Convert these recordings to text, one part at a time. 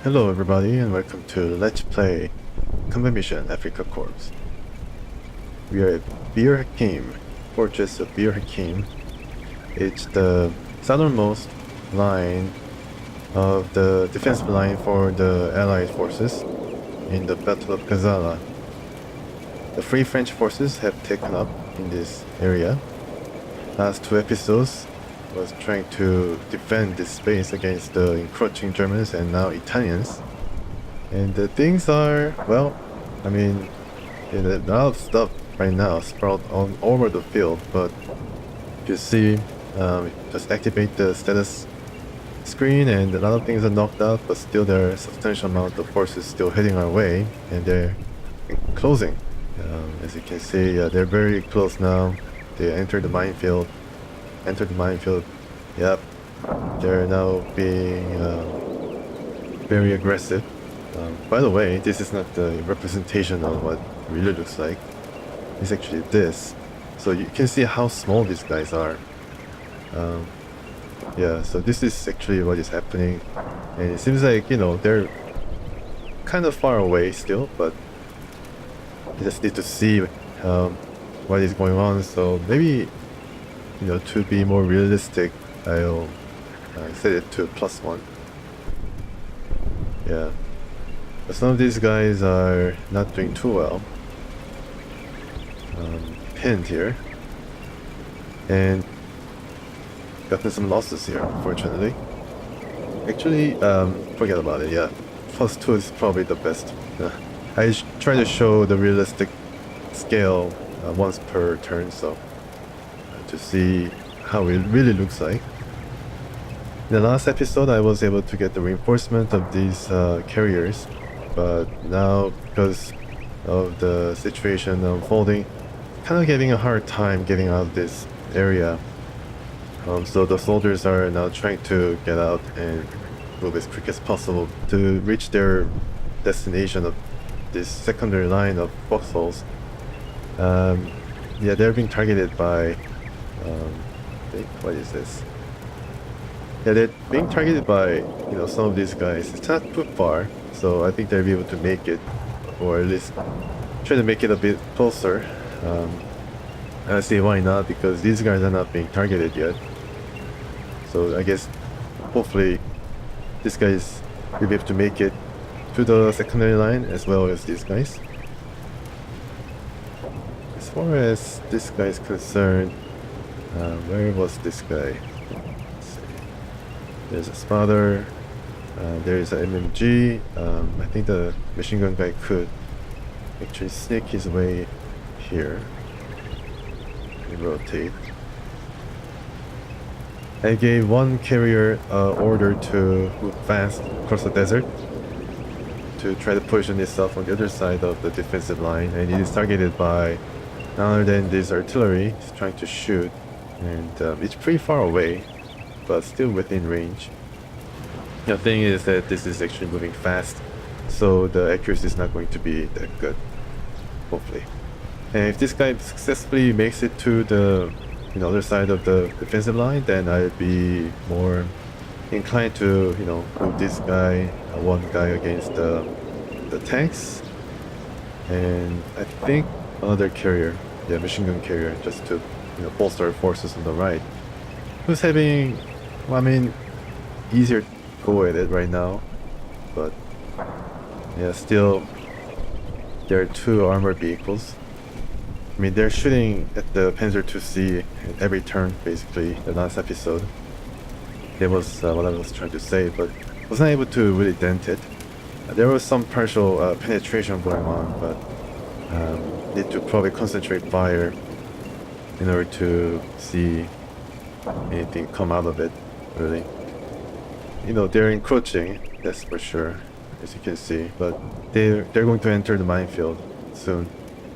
Hello everybody and welcome to Let's Play Combat Mission Afrika Korps. We are at Bir Hakeim, Fortress of Bir Hakeim. It's the southernmost line of the defensive line for the Allied forces in the Battle of Gazala. The Free French forces have taken up in this area. Last two episodes was trying to defend this space against the encroaching Germans and now Italians. And the things are, well, I mean, a lot of stuff right now sprout all over the field, but you see, just activate the status screen and a lot of things are knocked out, but still there are a substantial amount of forces still heading our way, and they're closing. As you can see, they're very close now. They entered the minefield. Yep, they're now being very aggressive. By the way, this is not the representation of what it really looks like. It's actually this. So you can see how small these guys are. Yeah, so this is actually what is happening. And it seems like, you know, they're kind of far away still, but you just need to see what is going on. So maybe, you know, to be more realistic, I'll set it to +1. Yeah. But some of these guys are not doing too well. Pinned here. And gotten some losses here, unfortunately. Actually, forget about it, yeah. +2 is probably the best. I try to show the realistic scale once per turn, so to see how it really looks like. In the last episode I was able to get the reinforcement of these carriers, but now because of the situation unfolding, kind of getting a hard time getting out of this area. So the soldiers are now trying to get out and move as quick as possible to reach their destination of this secondary line of foxholes. Yeah, they're being targeted by what is this? Yeah, they're being targeted by, you know, some of these guys. It's not too far, so I think they'll be able to make it, or at least try to make it a bit closer. I see why not, because these guys are not being targeted yet. So I guess hopefully these guys will be able to make it to the secondary line as well as these guys. As far as this guy is concerned, where was this guy? Let's see. There's a spotter, there's an MMG. I think the machine gun guy could actually sneak his way here. Rotate. I gave one carrier order to move fast across the desert to try to position itself on the other side of the defensive line, and it is targeted by none other than this artillery. It's trying to shoot, and it's pretty far away, but still within range. The thing is that this is actually moving fast, so the accuracy is not going to be that good, hopefully. And if this guy successfully makes it to the other side of the defensive line, then I'd be more inclined to, you know, move this guy, one guy against the tanks, and I think another carrier, yeah, machine gun carrier, just to, you know, bolster forces on the right. Who's having, well, I mean, easier to go at it right now, but yeah, still there are two armored vehicles. I mean, they're shooting at the Panzer 2C at every turn, basically, the last episode. That was what I was trying to say, but was not able to really dent it. There was some partial penetration going on, but need to probably concentrate fire in order to see anything come out of it, really. You know, they're encroaching, that's for sure, as you can see, but they're going to enter the minefield soon.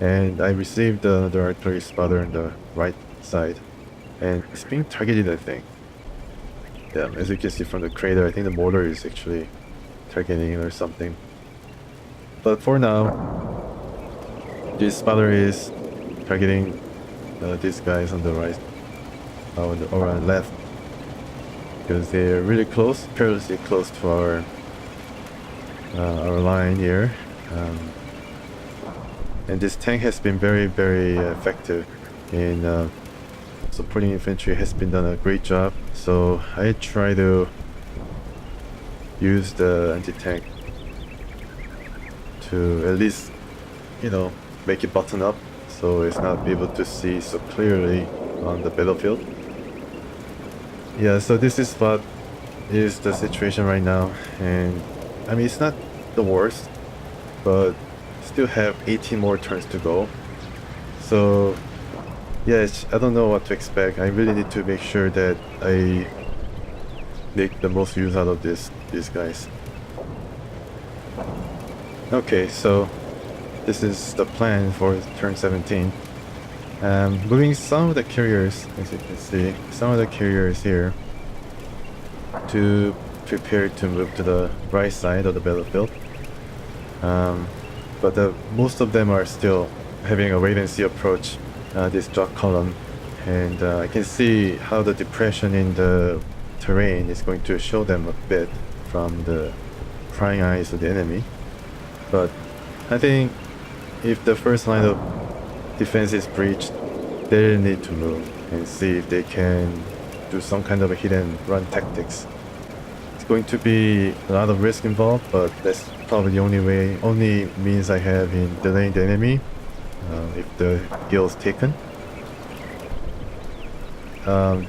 And I received another artillery spotter on the right side, and it's being targeted, I think. Yeah, as you can see from the crater, I think the mortar is actually targeting or something. But for now, this spotter is targeting these guys on the right, or on the left, because they're really close, perilously close to our our line here. And this tank has been very effective in supporting infantry. Has been done a great job. So I try to use the anti-tank to at least, you know, make it button up so it's not able to see so clearly on the battlefield. Yeah, so this is what is the situation right now, and I mean it's not the worst, but still have 18 more turns to go. So yeah, I don't know what to expect. I really need to make sure that I make the most use out of these guys. Okay, so this is the plan for turn 17. Moving some of the carriers, as you can see, some of the carriers here to prepare to move to the right side of the battlefield. But most of them are still having a wait-and-see approach, this jock column. And I can see how the depression in the terrain is going to show them a bit from the prying eyes of the enemy. But I think if the first line of defense is breached, they'll need to move and see if they can do some kind of a hit and run tactics. It's going to be a lot of risk involved, but that's probably the only means I have in delaying the enemy if the hill is taken.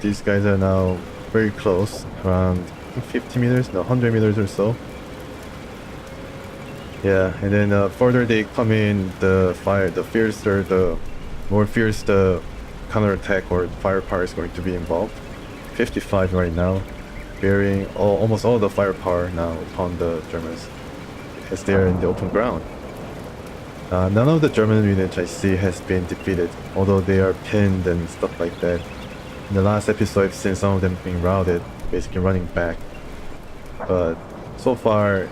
These guys are now very close, around 50 meters, no, 100 meters or so. Yeah, and then further they come in, the more fierce the counterattack or firepower is going to be involved. 55 right now, bearing almost all the firepower now upon the Germans as they are in the open ground. None of the German units I see has been defeated, although they are pinned and stuff like that. In the last episode I've seen some of them being routed, basically running back. But so far,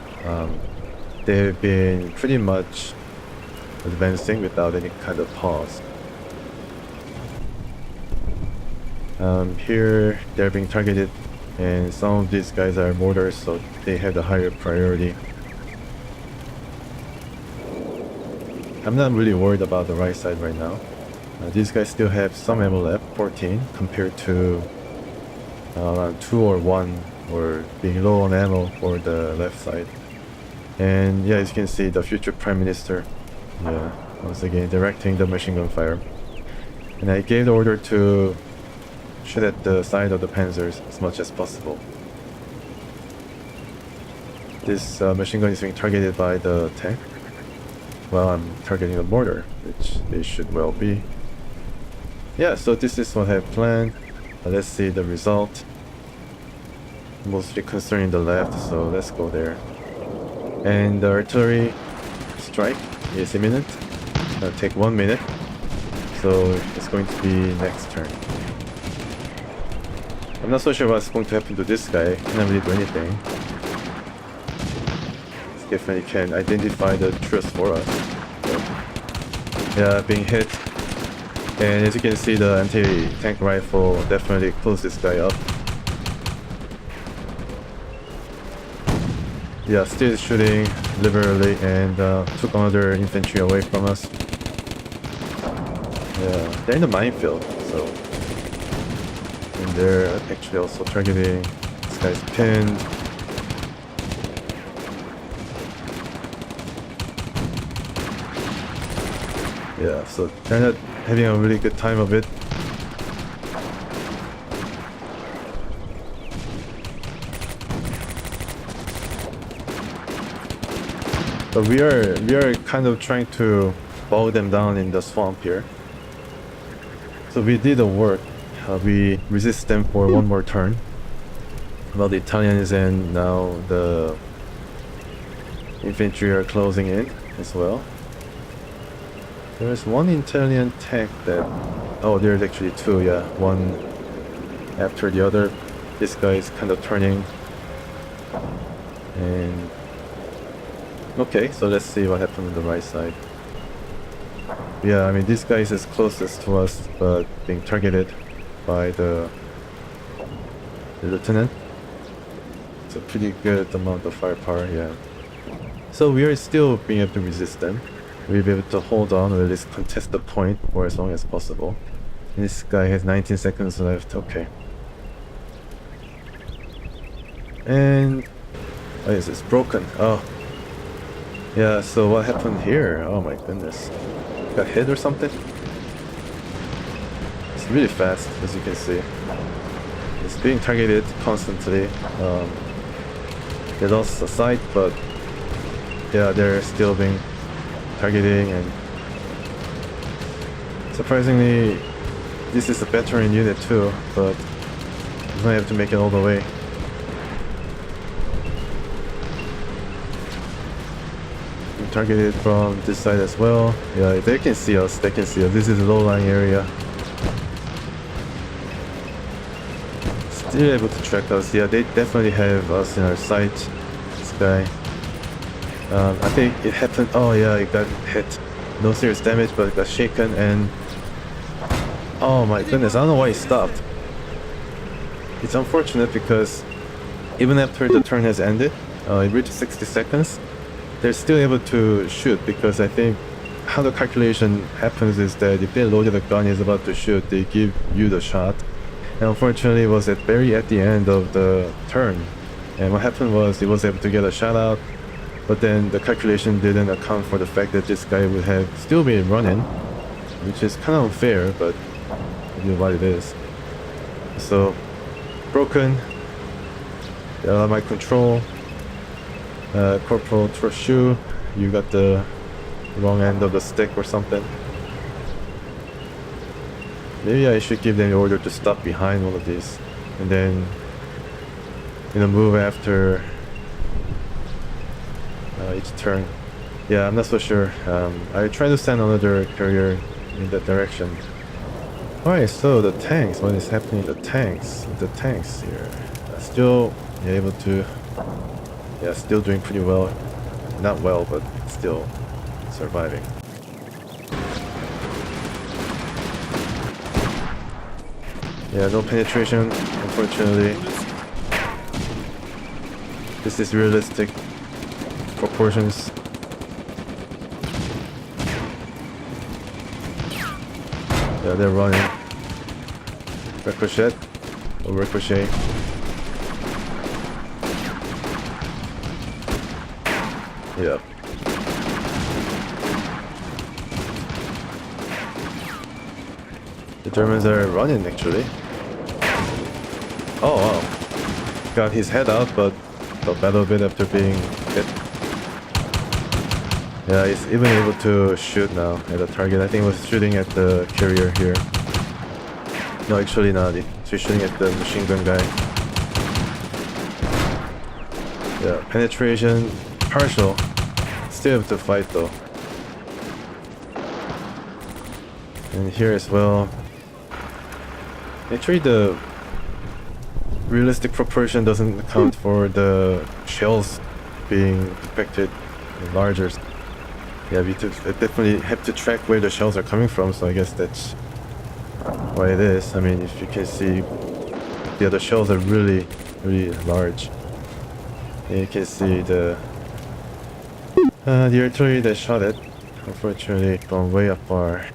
they've been pretty much advancing without any kind of pause. Here they're being targeted, and some of these guys are mortars, so they have the higher priority. I'm not really worried about the right side right now. These guys still have some ammo left, 14, compared to around 2 or 1, or being low on ammo for the left side. And yeah, as you can see, the future Prime Minister, yeah, once again directing the machine gun fire. And I gave the order to shoot at the side of the Panzers as much as possible. This machine gun is being targeted by the tank, while I'm targeting the mortar, which they should well be. Yeah, so this is what I have planned. Let's see the result. Mostly concerning the left, so let's go there. And the artillery strike is imminent. It'll take 1 minute, so it's going to be next turn. I'm not so sure what's going to happen to this guy. Cannot really do anything. This definitely can identify the truth for us. So, yeah, being hit. And as you can see, the anti-tank rifle definitely closed this guy up. Yeah, still shooting liberally and took another infantry away from us. Yeah, they're in the minefield, so. And they're actually also targeting. This guy's pinned. Yeah, so they're not having a really good time of it. But we are kind of trying to bog them down in the swamp here. So we did the work. We resist them for one more turn. Well, the Italians and now the infantry are closing in as well. There's one Italian tank that... Oh, there's actually two, yeah. One after the other. This guy is kind of turning. And... Okay, so let's see what happened on the right side. Yeah, I mean, this guy is closest to us, but being targeted by the lieutenant. It's a pretty good amount of firepower, yeah. So we are still being able to resist them. We'll be able to hold on or at least contest the point for as long as possible. And this guy has 19 seconds left. Okay. And oh yes, it's broken. Oh yeah, so what happened here? Oh my goodness, got hit or something? It's really fast, as you can see. It's being targeted constantly. They lost the sight, but yeah, they're still being targeting, and surprisingly this is a veteran unit too, but he's not able to make it all the way. We're targeted from this side as well. Yeah, they can see us, they can see us. This is a low-lying area. Still able to track us. Yeah, they definitely have us in our sight. This guy. I think it happened. Oh yeah, it got hit. No serious damage, but it got shaken, and oh my goodness, I don't know why he stopped. It's unfortunate because even after the turn has ended, it reached 60 seconds, they're still able to shoot, because I think how the calculation happens is that if they loaded a gun is about to shoot, they give you the shot. And unfortunately it was at the end of the turn, and what happened was he was able to get a shot out, but then the calculation didn't account for the fact that this guy would have still been running, which is kind of unfair, but it is what it is. So broken, out of my control. Corporal Troshu, you got the wrong end of the stick or something. Maybe I should give them the order to stop behind one of these, and then move after each turn. Yeah, I'm not so sure. I try to send another carrier in that direction. Alright, so the tanks, what is happening to the tanks? The tanks here still able to, still doing pretty well. Not well, but still surviving. Yeah, no penetration, unfortunately. This is realistic proportions. Yeah, they're running. Ricochet. Or ricochet. Yeah. The Germans are running actually. Oh wow. Got his head out, but felt bad a bit after being hit. Yeah, he's even able to shoot now at the target. I think he was shooting at the carrier here. No, actually not. He's shooting at the machine gun guy. Yeah, penetration, partial. Still have to fight though. And here as well. Actually the realistic proportion doesn't account for the shells being affected larger. Yeah, we definitely have to track where the shells are coming from, so I guess that's why it is. I mean, if you can see, yeah, the shells are really, really large. And you can see the artillery that shot it, unfortunately, from way up far,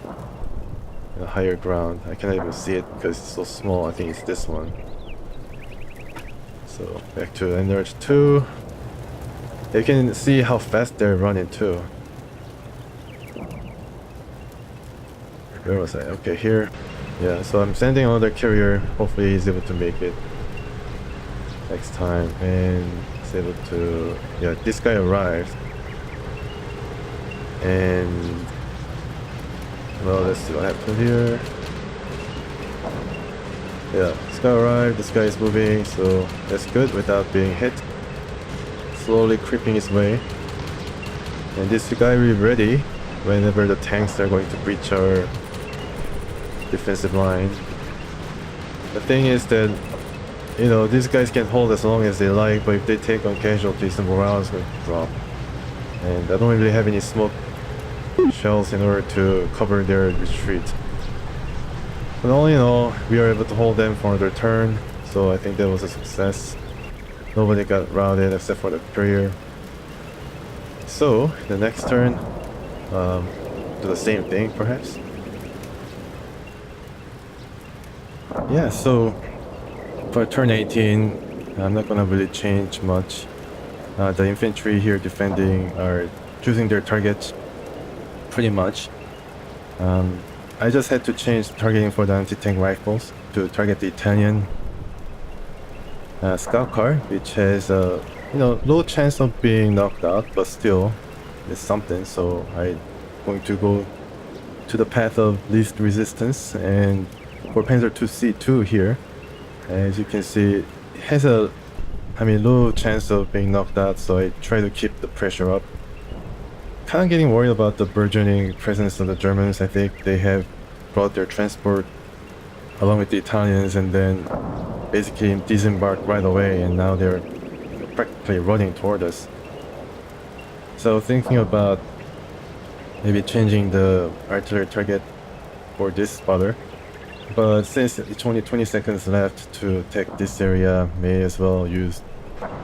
in a higher ground. I cannot even see it because it's so small. I think it's this one. So back to Energy 2. You can see how fast they're running too. Where was I? Okay, here. Yeah, so I'm sending another carrier. Hopefully he's able to make it next time. And he's able to... Yeah, this guy arrived. And... well, let's see what happened here. Yeah, this guy arrived. This guy is moving, so that's good without being hit. Slowly creeping his way. And this guy will be ready whenever the tanks are going to breach our defensive line. The thing is that, you know, these guys can hold as long as they like, but if they take on casualties, the morale is going to drop. And I don't really have any smoke shells in order to cover their retreat. But all in all, we are able to hold them for another turn, so I think that was a success. Nobody got routed except for the carrier. So the next turn, do the same thing perhaps. Yeah, so for turn 18, I'm not gonna really change much. The infantry here defending are choosing their targets pretty much. I just had to change targeting for the anti-tank rifles to target the Italian scout car, which has a low chance of being knocked out, but still it's something. So I'm going to go to the path of least resistance, and for Panzer 2C2 here, as you can see, it has a low chance of being knocked out, so I try to keep the pressure up. Kind of getting worried about the burgeoning presence of the Germans. I think they have brought their transport along with the Italians and then basically disembarked right away, and now they're practically running toward us. So thinking about maybe changing the artillery target for this spotter, but since it's only 20 seconds left to take this area, may as well use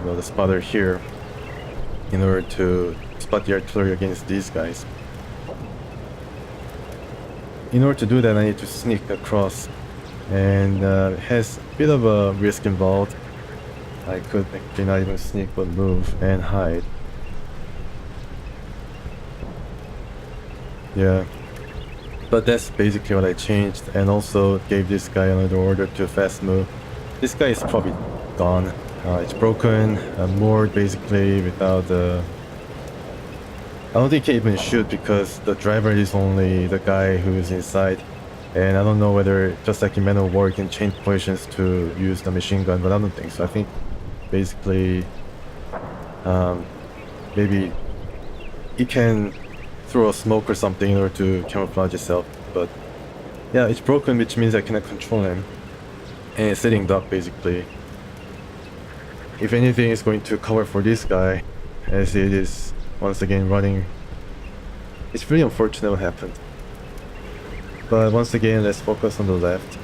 the spotter here in order to spot the artillery against these guys. In order to do that, I need to sneak across, and it has a bit of a risk involved. I could actually not even sneak but move and hide. Yeah, but that's basically what I changed, and also gave this guy another order to fast move. This guy is probably gone. It's broken, moored basically without the... I don't think he can even shoot because the driver is only the guy who is inside. And I don't know whether, just like in Man of War, you can change positions to use the machine gun, but I don't think so. I think basically maybe he can throw a smoke or something in order to camouflage itself. But yeah, it's broken, which means I cannot control him. And it's sitting duck basically. If anything, is going to cover for this guy, as it is once again running. It's really unfortunate what happened. But once again, let's focus on the left.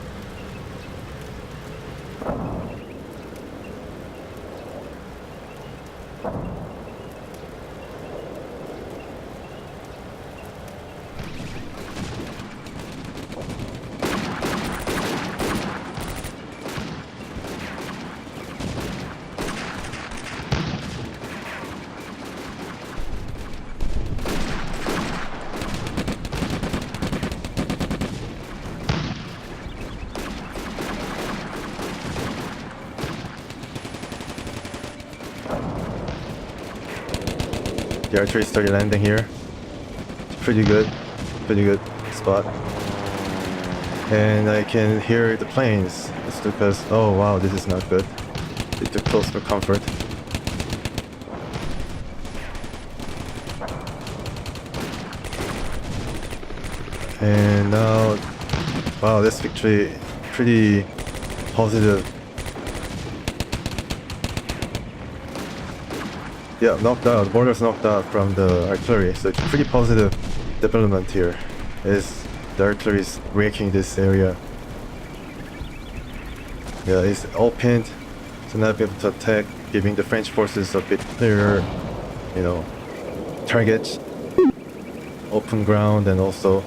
The archery started landing here. Pretty good spot. And I can hear the planes. It's because, oh wow, this is not good. It's too close for comfort. And now, wow, that's actually pretty positive. Yeah, knocked out. Borders knocked out from the artillery, so it's pretty positive development here. As the artillery is raking this area. Yeah, it's all pinned, so not be able to attack, giving the French forces a bit clearer, targets, open ground, and also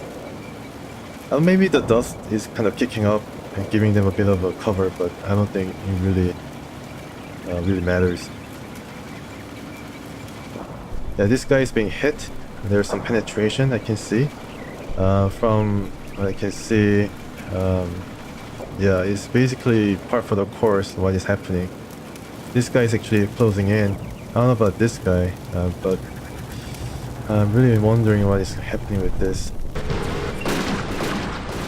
maybe the dust is kind of kicking up and giving them a bit of a cover, but I don't think it really matters. Yeah, this guy is being hit. There's some penetration I can see. From what I can see, yeah, it's basically part for the course what is happening. This guy is actually closing in. I don't know about this guy, but I'm really wondering what is happening with this.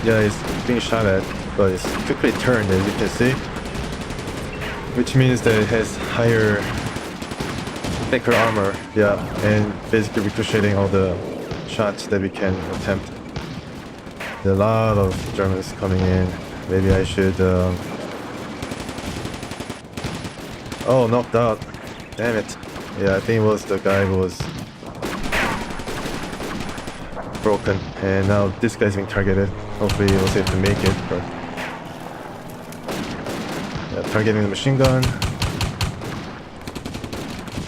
Yeah, it's being shot at, but it's quickly turned, as you can see, which means that it has thicker armor, yeah, and basically ricocheting all the shots that we can attempt. There are a lot of Germans coming in. Maybe I should... Oh, knocked out. Damn it. Yeah, I think it was the guy who was broken, and now this guy's being targeted. Hopefully he was able to make it, but... Yeah, targeting the machine gun.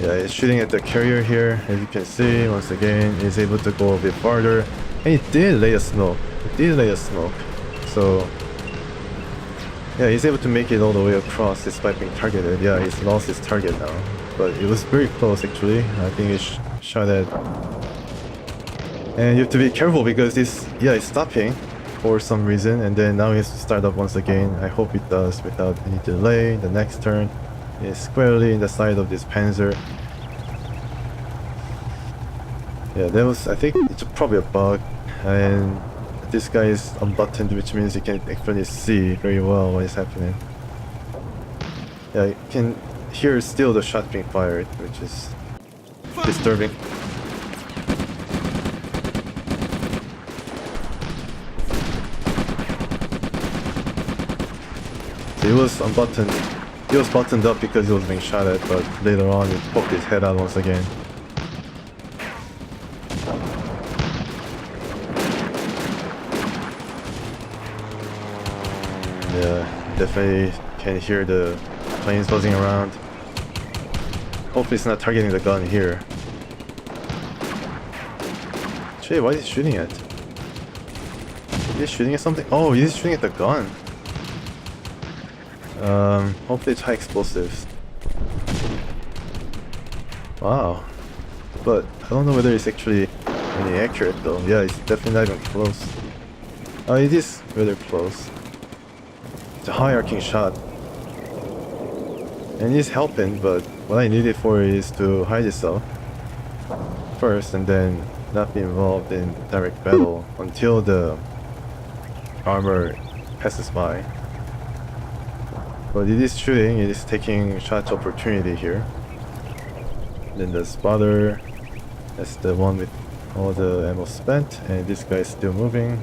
Yeah, it's shooting at the carrier here. As you can see, once again, it's able to go a bit farther. And it did lay a smoke. It did lay a smoke. So, yeah, he's able to make it all the way across despite being targeted. Yeah, he's lost his target now. But it was very close actually. I think it shot at... And you have to be careful because it's stopping for some reason. And then now he has to start up once again. I hope it does without any delay. The next turn is squarely in the side of this Panzer. Yeah, that was, I think it's probably a bug. And this guy is unbuttoned, which means you can actually see very well what is happening. Yeah, you can hear still the shot being fired, which is disturbing. So he was unbuttoned. He was buttoned up because he was being shot at, but later on he poked his head out once again. Yeah, definitely can hear the planes buzzing around. Hopefully it's not targeting the gun here. Actually, what is he shooting at? Is he shooting at something? Oh, he's shooting at the gun. Hopefully it's high explosives. Wow. But I don't know whether it's actually any accurate though. Yeah, it's definitely not even close. Oh, it is rather close. It's a high arcing shot. And it's helping, but what I need it for is to hide itself first and then not be involved in direct battle until the armor passes by. But it is shooting, it is taking shot opportunity here. Then the spotter, that's the one with all the ammo spent, and this guy is still moving.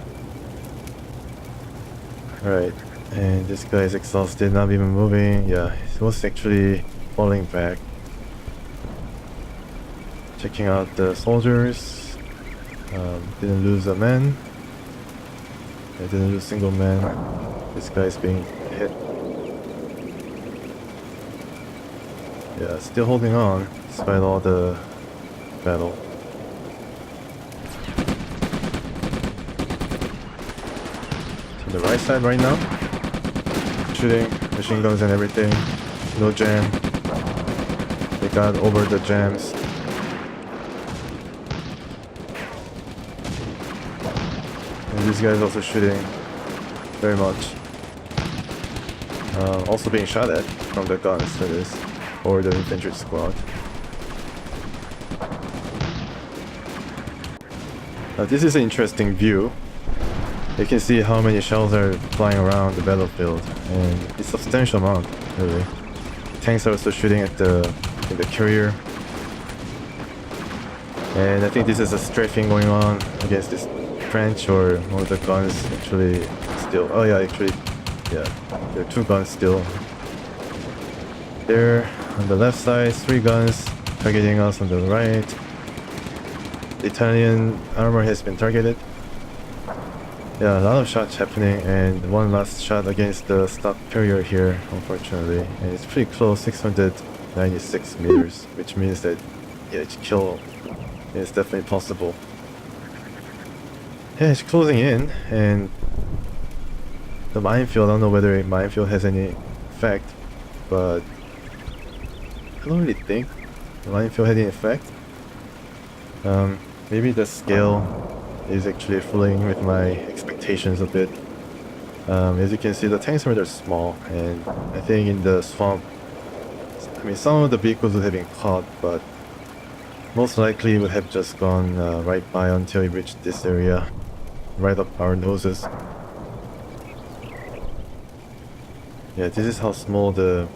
Alright, and this guy is exhausted, not even moving. Yeah, he was actually falling back. Checking out the soldiers. Didn't lose a man. I didn't lose a single man. This guy is being hit. Yeah, still holding on despite all the battle. To the right side right now. Shooting, machine guns and everything. No jam. They got over the jams. And this guy is also shooting very much. Also being shot at from the guns, that is. Or the infantry squad. Now this is an interesting view. You can see how many shells are flying around the battlefield, and it's a substantial amount, really. Tanks are also shooting at the carrier. And I think this is a strafing going on against this French, or one of the guns actually still... Oh yeah, actually, yeah, there are two guns still. There, on the left side, 3 guns targeting us on the right. The Italian armor has been targeted. Yeah, a lot of shots happening, and one last shot against the stock carrier here, unfortunately. And it's pretty close, 696 meters, which means that, yeah, its kill is definitely possible. Yeah, it's closing in, and the minefield, I don't know whether a minefield has any effect, but I don't really think the minefield had any effect. Maybe the scale is actually fooling with my expectations a bit. As you can see, the tanks are rather small, and I think in the swamp, I mean, some of the vehicles would have been caught, but most likely would have just gone right by until it reached this area, right up our noses. Yeah, this is how small the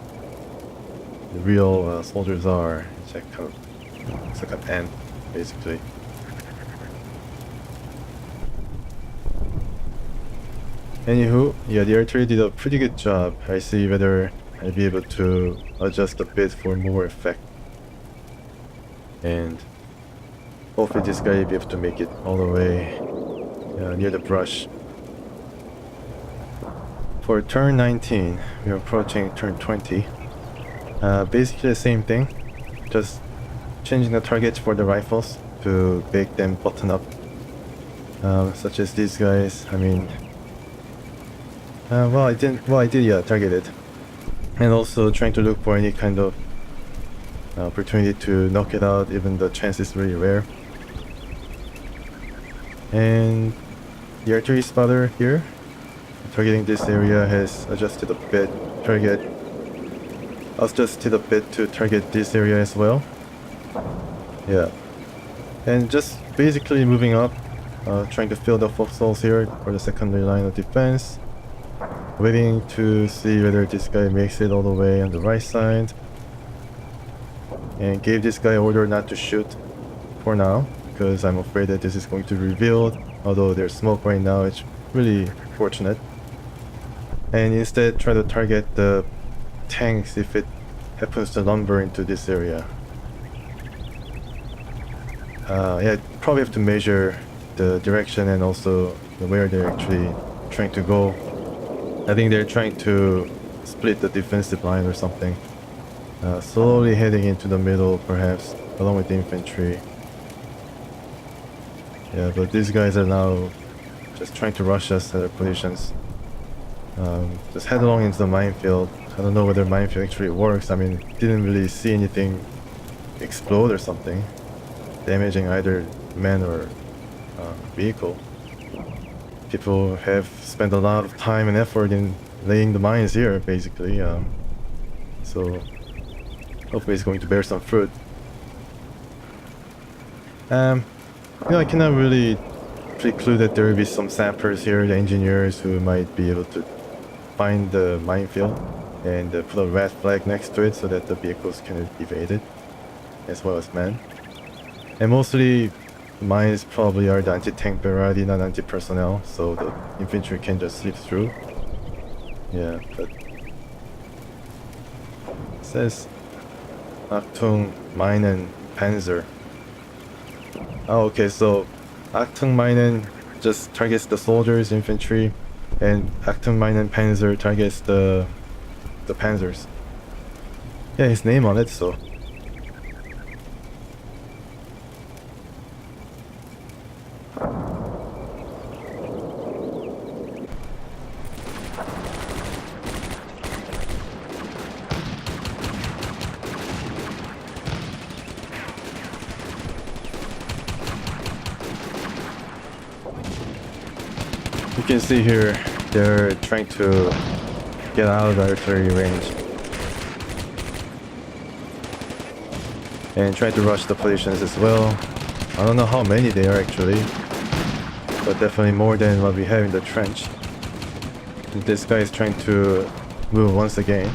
real soldiers are. It's like kind of, it's like an ant, basically. Anywho, yeah, the artillery did a pretty good job. I see whether I'll be able to adjust a bit for more effect. And hopefully this guy will be able to make it all the way near the brush. For turn 19, we are approaching turn 20. Basically the same thing, just changing the targets for the rifles to make them button up, such as these guys. I mean, well, I did, yeah, target it, and also trying to look for any kind of opportunity to knock it out, even the chance is really rare. And the artillery spotter here, targeting this area, has adjusted a bit to target this area as well. Yeah, and just basically moving up, trying to fill the foxholes here for the secondary line of defense, waiting to see whether this guy makes it all the way on the right side, and gave this guy order not to shoot for now, because I'm afraid that this is going to be revealed. Although there's smoke right now, it's really fortunate. And instead try to target the tanks if it happens to lumber into this area. Yeah, probably have to measure the direction and also where they're actually trying to go. I think they're trying to split the defensive line or something. Slowly heading into the middle, perhaps, along with the infantry. Yeah, but these guys are now just trying to rush us to their positions. Just head along into the minefield. I don't know whether minefield actually works. I mean, didn't really see anything explode or something, damaging either man or vehicle. People have spent a lot of time and effort in laying the mines here, basically. So hopefully it's going to bear some fruit. You know, I cannot really preclude that there will be some sappers here, the engineers, who might be able to find the minefield and put a red flag next to it so that the vehicles can evade it, as well as men. And mostly mines probably are the anti-tank variety, not anti-personnel, so the infantry can just slip through. Yeah, but it says Achtung, Meinen, Panzer. Oh, okay, so Achtung, Meinen just targets the soldiers, infantry, and Achtung, Meinen, Panzer targets the Panzers. Yeah, his name on it, so. You can see here, they're trying to get out of the artillery range and trying to rush the positions as well. I don't know how many they are actually, but definitely more than what we have in the trench. This guy is trying to move once again.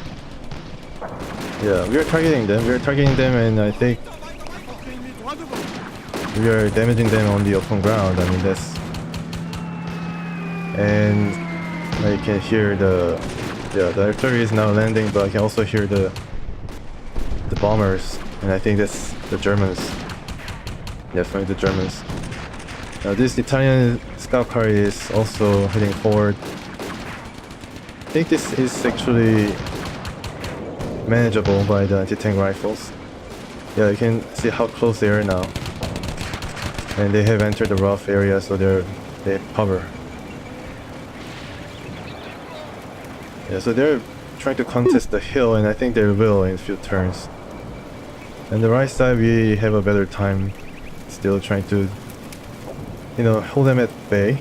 Yeah, we are targeting them, and I think we are damaging them on the open ground. I mean, that's... And I can hear the artillery is now landing, but I can also hear the bombers, and I think that's the Germans. Definitely the Germans. Now this Italian scout car is also heading forward. I think this is actually manageable by the anti-tank rifles. Yeah, you can see how close they are now, and they have entered the rough area, so they have cover. Yeah, so they're trying to contest the hill, and I think they will in a few turns. And the right side, we have a better time still trying to, you know, hold them at bay.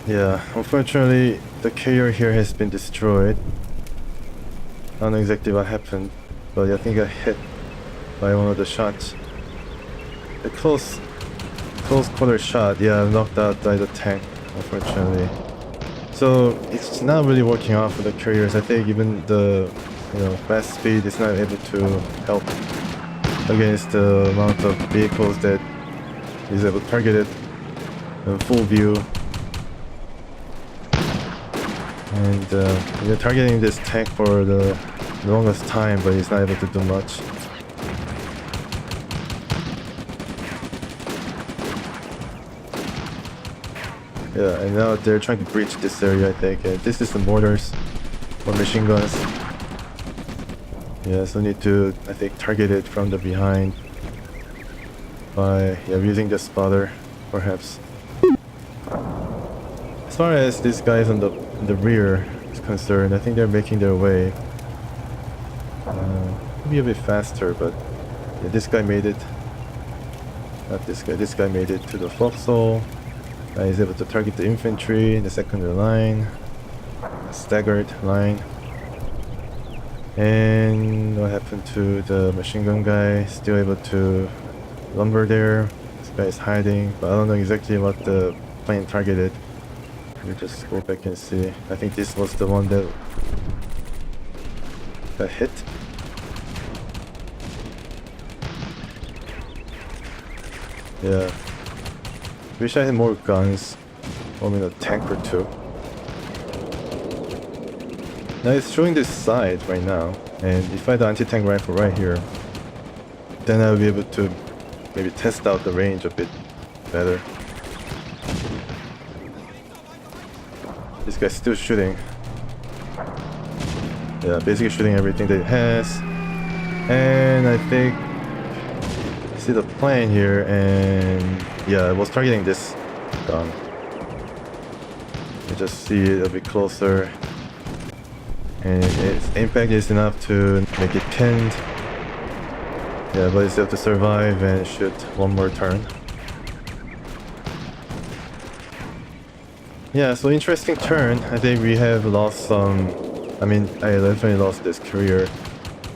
Yeah, unfortunately, the carrier here has been destroyed. I don't know exactly what happened, but I think I hit by one of the shots. The close quarter shot, yeah, knocked out by the tank, unfortunately. So it's not really working out for the carriers. I think even the fast speed is not able to help against the amount of vehicles that is able to target it in full view. And we're targeting this tank for the longest time, but he's not able to do much. Yeah, and now they're trying to breach this area, I think. And this is the mortars or machine guns. Yeah, so need to, I think, target it from the behind by using the spotter, perhaps. As far as these guys on the rear is concerned, I think they're making their way. Maybe a bit faster, but yeah, this guy made it. Not this guy. This guy made it to the forecastle. He's able to target the infantry in the secondary line, staggered line. And what happened to the machine gun guy? Still able to lumber there. This guy is hiding, but I don't know exactly what the plane targeted. Let me just go back and see. I think this was the one that got hit. Yeah. Wish I had more guns. Or maybe a tank or two. Now it's showing this side right now, and if I had the anti-tank rifle right here, then I'll be able to maybe test out the range a bit better. This guy's still shooting. Yeah, basically shooting everything that it has. And I think see the plane here, and yeah, I was targeting this gun. You just see it a bit closer. And its impact is enough to make it pinned. Yeah, but it's able to survive and shoot one more turn. Yeah, so interesting turn. I think we have lost some... I mean, I definitely lost this career.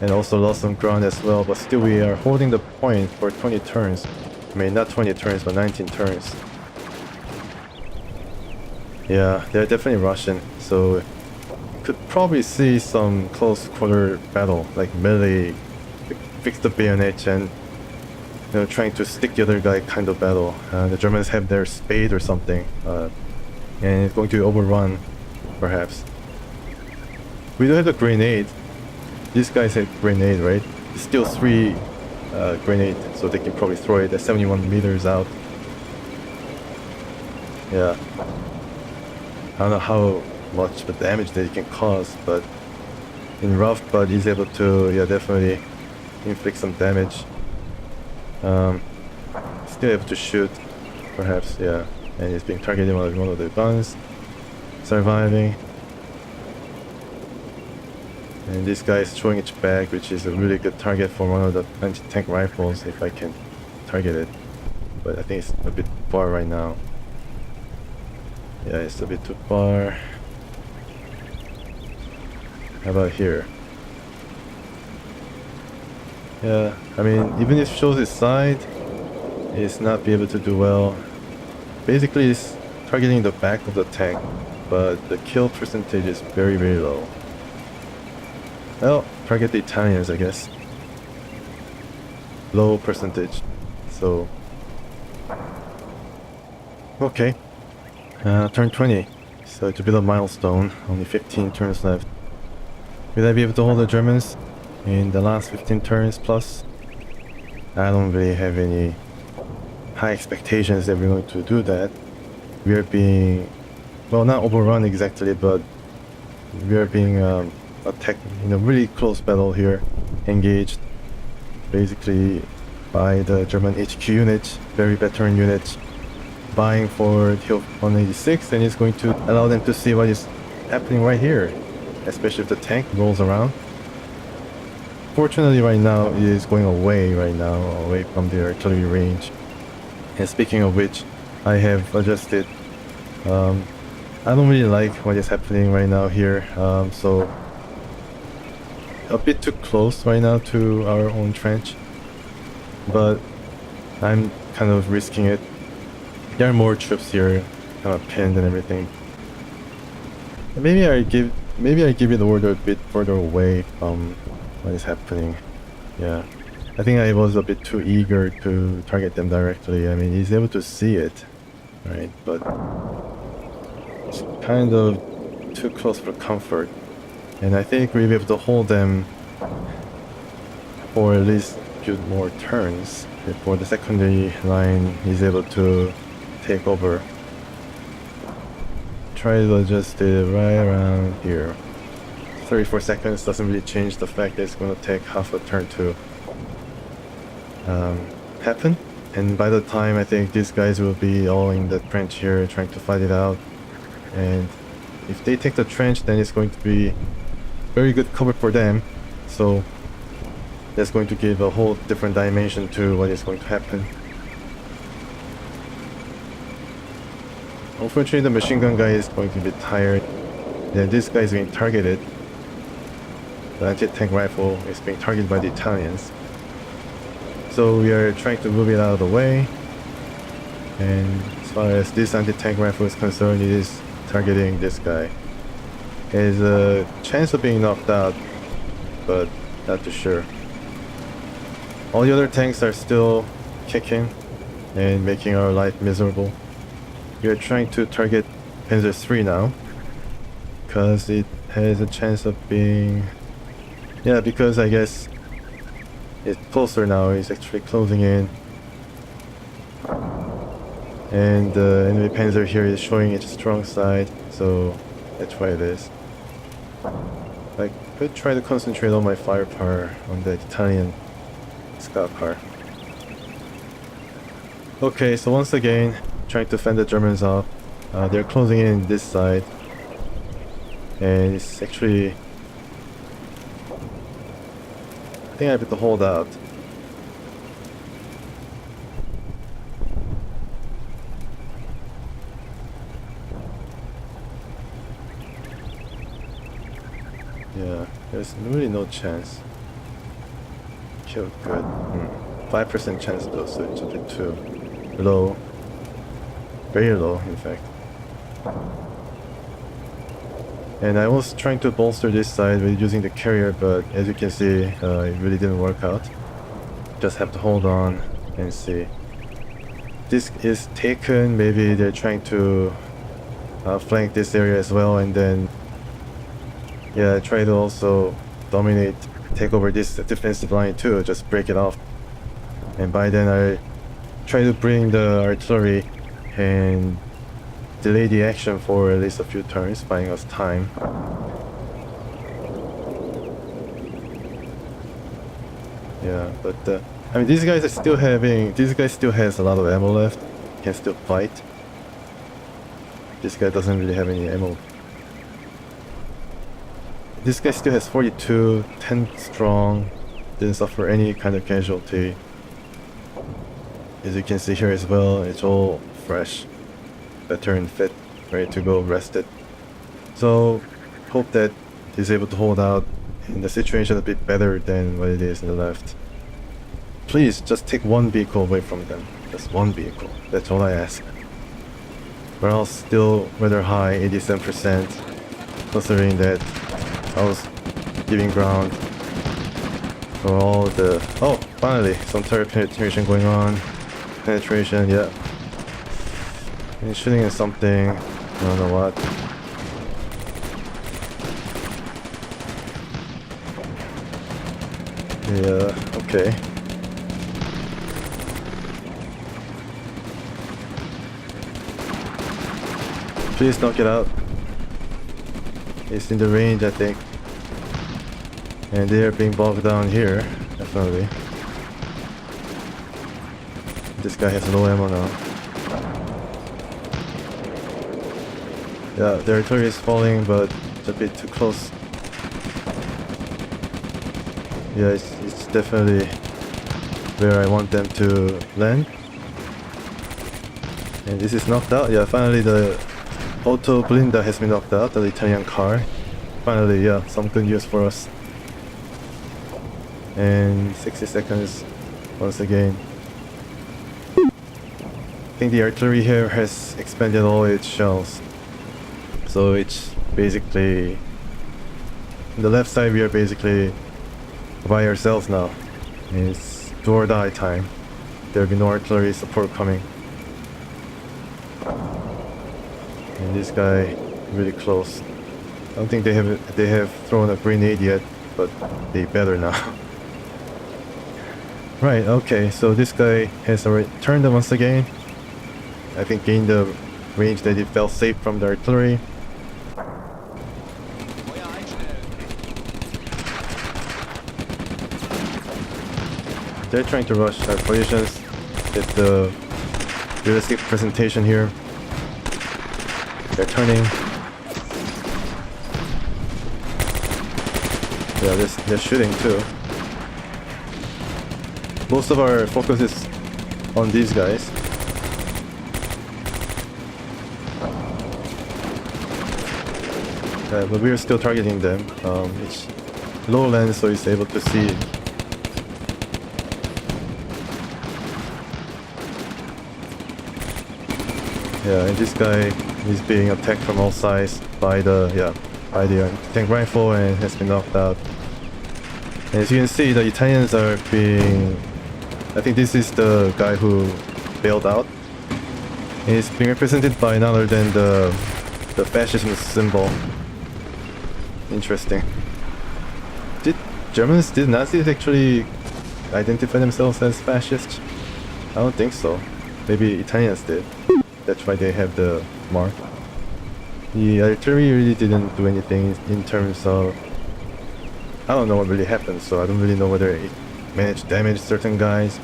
And also lost some ground as well, but still we are holding the point for 20 turns. I mean, not 20 turns, but 19 turns. Yeah, they're definitely Russian, so... could probably see some close quarter battle, like melee, fix the bayonet and trying to stick the other guy kind of battle. The Germans have their spade or something, and it's going to overrun, perhaps. We do have the grenade. These guys have grenade, right? It's still 3 grenade, so they can probably throw it at 71 meters out. Yeah. I don't know how much the damage that it can cause, but in rough, but he's able to definitely inflict some damage. Still able to shoot, perhaps, yeah, and he's being targeted with one of the guns, surviving. And this guy is throwing it back, which is a really good target for one of the anti-tank rifles if I can target it, but I think it's a bit far right now. Yeah, it's a bit too far. How about here? Yeah, I mean, even if it shows its side, it's not be able to do well. Basically, it's targeting the back of the tank, but the kill percentage is very, very low. Well, target the Italians, I guess. Low percentage. So... okay. Turn 20. So it's a bit of a milestone. Only 15 turns left. Will I be able to hold the Germans in the last 15 turns plus? I don't really have any high expectations that we're going to do that. We are being, well, not overrun exactly, but we are being attacked in a really close battle here, engaged basically by the German HQ units, very veteran units, vying for Hill 186, and it's going to allow them to see what is happening right here, especially if the tank rolls around. Fortunately right now it is going away away from the artillery range. And speaking of which, I have adjusted, I don't really like what is happening right now here, so a bit too close right now to our own trench, but I'm kind of risking it. There are more troops here, kind of pinned and everything. Maybe I give it the order a bit further away from what is happening. Yeah, I think I was a bit too eager to target them directly. I mean, he's able to see it, right? But it's kind of too close for comfort. And I think we'll be able to hold them for at least a few more turns before the secondary line is able to take over. Try to adjust it right around here. 34 seconds doesn't really change the fact that it's going to take half a turn to happen. And by the time, I think these guys will be all in the trench here trying to fight it out. And if they take the trench, then it's going to be very good cover for them. So that's going to give a whole different dimension to what is going to happen. Unfortunately, the machine gun guy is going to be tired. Then this guy is being targeted. The anti-tank rifle is being targeted by the Italians. So we are trying to move it out of the way. And as far as this anti-tank rifle is concerned, it is targeting this guy. There's a chance of being knocked out, but not too sure. All the other tanks are still kicking and making our life miserable. We are trying to target Panzers 3 now, because it has a chance of being... Yeah, because I guess it's closer now, it's actually closing in. And the enemy Panzer here is showing its strong side, so that's why it is. I could try to concentrate all my firepower on the Italian scout car. Okay, so once again, trying to fend the Germans off. They're closing in this side. And it's actually... I think I have to hold out. Yeah, there's really no chance. Killed good. 5% chance though, so it's a bit too low. Very low, in fact. And I was trying to bolster this side with using the carrier, but as you can see, it really didn't work out. Just have to hold on and see. This is taken, maybe they're trying to flank this area as well, and then yeah, try to also dominate, take over this defensive line too, just break it off. And by then I try to bring the artillery and delay the action for at least a few turns, buying us time. Yeah, but I mean, these guys are still having... This guy still has a lot of ammo left. Can still fight. This guy doesn't really have any ammo. This guy still has 42, 10 strong. Didn't suffer any kind of casualty. As you can see here as well, it's all fresh, veteran fit, ready to go, rested. So hope that he's able to hold out in the situation a bit better than what it is in the left. Please just take one vehicle away from them. Just one vehicle. That's all I ask. We're all still rather high, 87%, considering that I was giving ground for all the... Oh, finally, some turret penetration going on. Penetration, yeah. And shooting at something, I don't know what. Yeah, okay. Please knock it out. It's in the range, I think. And they're being bogged down here, definitely. This guy has low ammo now. Yeah, the artillery is falling, but it's a bit too close. Yeah, it's definitely where I want them to land. And this is knocked out. Yeah, finally the Autoblinda has been knocked out, the Italian car. Finally, yeah, some good news for us. And 60 seconds once again. I think the artillery here has expended all its shells. So it's basically... On the left side we are basically by ourselves now. It's do or die time. There will be no artillery support coming. And this guy really close. I don't think they have thrown a grenade yet, but they better now. Right, okay, so this guy has already turned them once again. I think gained the range that it felt safe from the artillery. They're trying to rush our positions. Get the realistic presentation here. They're turning. Yeah, they're shooting too. Most of our focus is on these guys. But we're still targeting them. It's low lens, so it's able to see. Yeah, and this guy is being attacked from all sides by the tank rifle and has been knocked out. And as you can see, the Italians are being... I think this is the guy who bailed out. And it's being represented by none other than the fascism symbol. Interesting. Did Nazis actually identify themselves as fascists? I don't think so. Maybe Italians did. That's why they have the mark. The artillery really didn't do anything in terms of... I don't know what really happened, so I don't really know whether it managed to damage certain guys.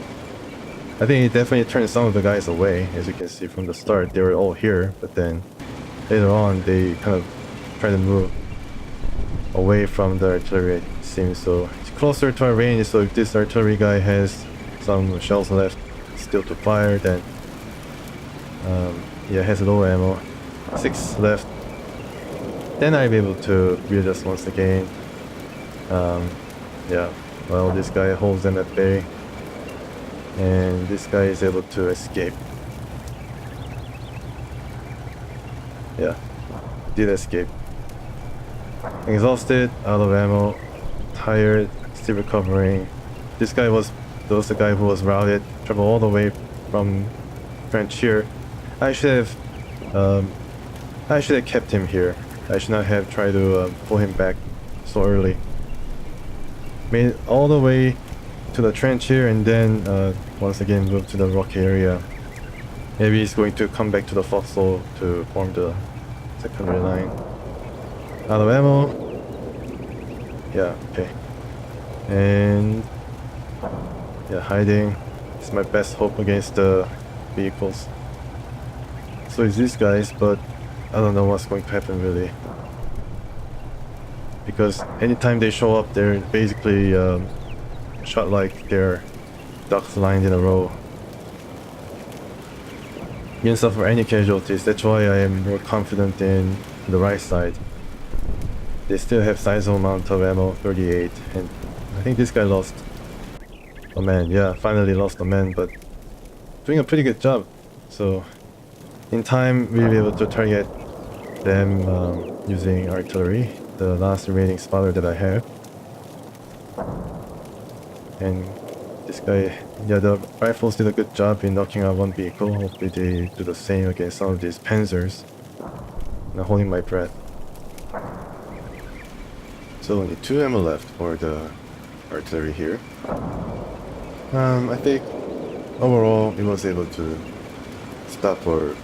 I think it definitely turned some of the guys away. As you can see from the start, they were all here, but then later on they kind of tried to move away from the artillery, it seems. So it's closer to our range, so if this artillery guy has some shells left still to fire, then yeah, has low ammo, 6 left, then I'll be able to readjust once again. Yeah, well, this guy holds them at bay, and this guy is able to escape. Yeah, did escape. Exhausted, out of ammo, tired, still recovering. This guy was the guy who was routed, traveled all the way from French here. I should have kept him here. I should not have tried to pull him back so early. Made it all the way to the trench here, and then once again moved to the rocky area. Maybe he's going to come back to the foxhole to form the secondary line. Out of ammo. Yeah, okay. And yeah, hiding. It's my best hope against the vehicles. So it's these guys, but I don't know what's going to happen really. Because anytime they show up, they're basically shot like they're ducks lined in a row. You didn't suffer any casualties. That's why I am more confident in the right side. They still have sizable amount of ammo, 38, and I think this guy lost a man. Yeah, finally lost a man, but doing a pretty good job. So in time we'll be able to target them using artillery, the last remaining spotter that I have. And this guy, yeah, the rifles did a good job in knocking out one vehicle. Hopefully they do the same against some of these Panzers. I'm holding my breath. So only 2 ammo left for the artillery here. I think overall it was able to stop or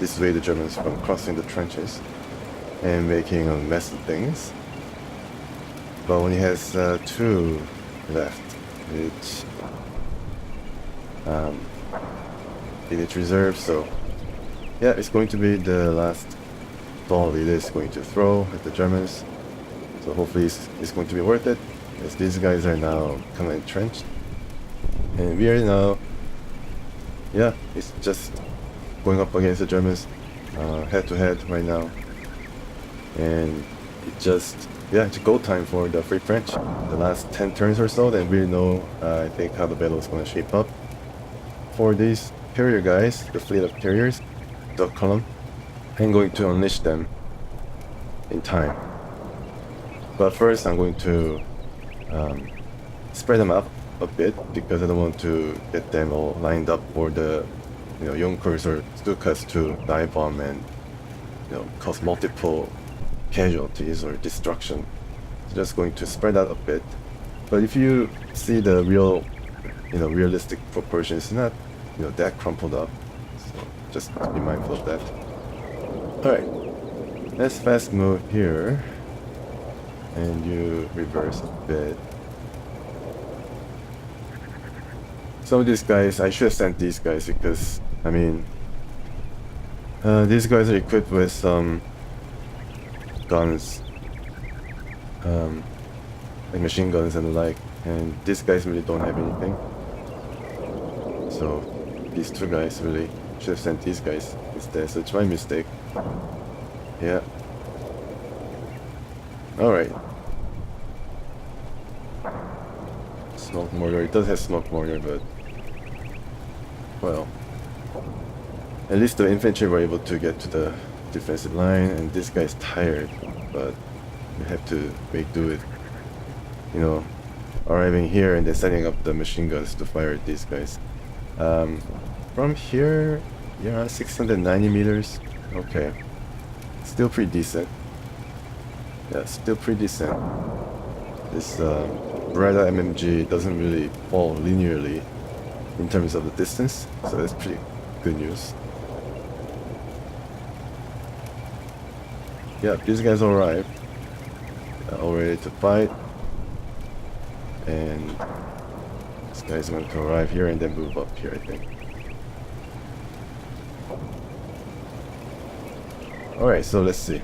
dissuade the Germans from crossing the trenches and making a mess of things. But only has 2 left, which in its reserve. So yeah, it's going to be the last ball it is going to throw at the Germans. So hopefully it's going to be worth it, as these guys are now kind of entrenched. And we are now, yeah, it's just going up against the Germans head to head right now. And it just, yeah, it's go time for the Free French. The last 10 turns or so, then we'll know, I think, how the battle is going to shape up. For these carrier guys, the fleet of carriers, the column, I'm going to unleash them in time. But first I'm going to spread them up a bit, because I don't want to get them all lined up for the Junkers or Stukas to dive bomb and cause multiple casualties or destruction. So just going to spread out a bit. But if you see the real realistic proportions, it's not that crumpled up. So just be mindful of that. Alright, let's fast move here. And you reverse a bit. Some of these guys, I should have sent these guys because, I mean, these guys are equipped with some guns, like machine guns and the like, and these guys really don't have anything. So these two guys really should have sent these guys instead, so it's my mistake. Yeah. Alright. Smoke mortar, it does have smoke mortar, but well, at least the infantry were able to get to the defensive line, and this guy's tired, but we have to make do with, you know, arriving here and then setting up the machine guns to fire at these guys. From here, yeah, 690 meters. Okay, still pretty decent. Yeah, still pretty decent. This Beretta MMG doesn't really fall linearly in terms of the distance, so that's pretty good news. Yeah, these guys arrived, all ready to fight, and this guy's going to arrive here and then move up here, I think. Alright, so let's see.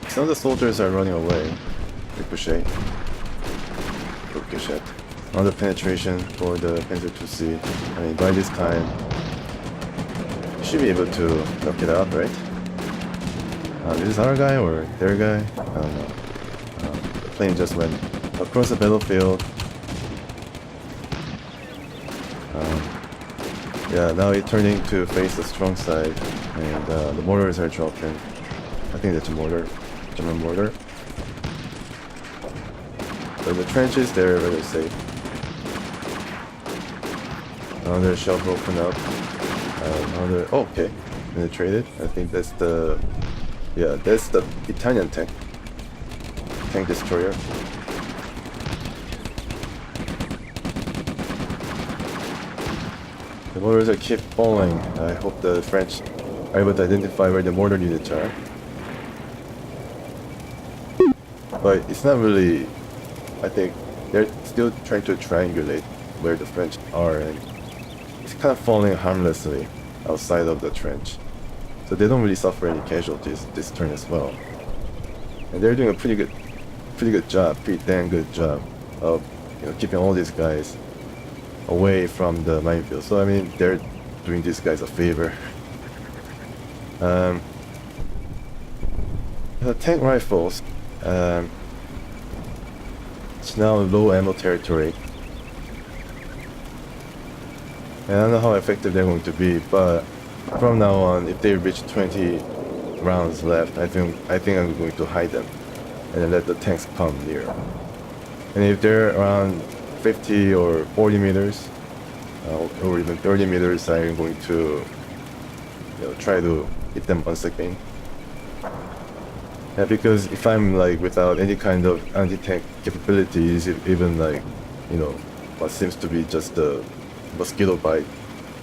Some of the soldiers are running away. Ricochet. Ricochet. Another penetration for the Panzer 2C. I mean, by this time, you should be able to knock it out, right? This is our guy or their guy? I don't know. The plane just went across the battlefield. Yeah, now it's turning to face the strong side, and the mortars are dropping. I think that's a mortar. German mortar. But the trenches, they're very safe. Another shell broken up. Another, oh, okay, penetrated. I think that's the, yeah, that's the Italian tank destroyer. The mortars are keep falling. I hope the French are able to identify where the mortar units are. But it's not really, I think they're still trying to triangulate where the French are, and it's kind of falling harmlessly outside of the trench. So they don't really suffer any casualties this turn as well. And they're doing a pretty good job, pretty damn good job of, you know, keeping all these guys away from the minefield. So I mean, they're doing these guys a favor. The tank rifles, it's now low ammo territory. And I don't know how effective they're going to be, but from now on, if they reach 20 rounds left, I think I'm going to hide them and then let the tanks come near. And if they're around 50 or 40 meters, or even 30 meters, I'm going to, you know, try to hit them once again. Yeah, because if I'm like without any kind of anti-tank capabilities, even like, you know, what seems to be just the mosquito bite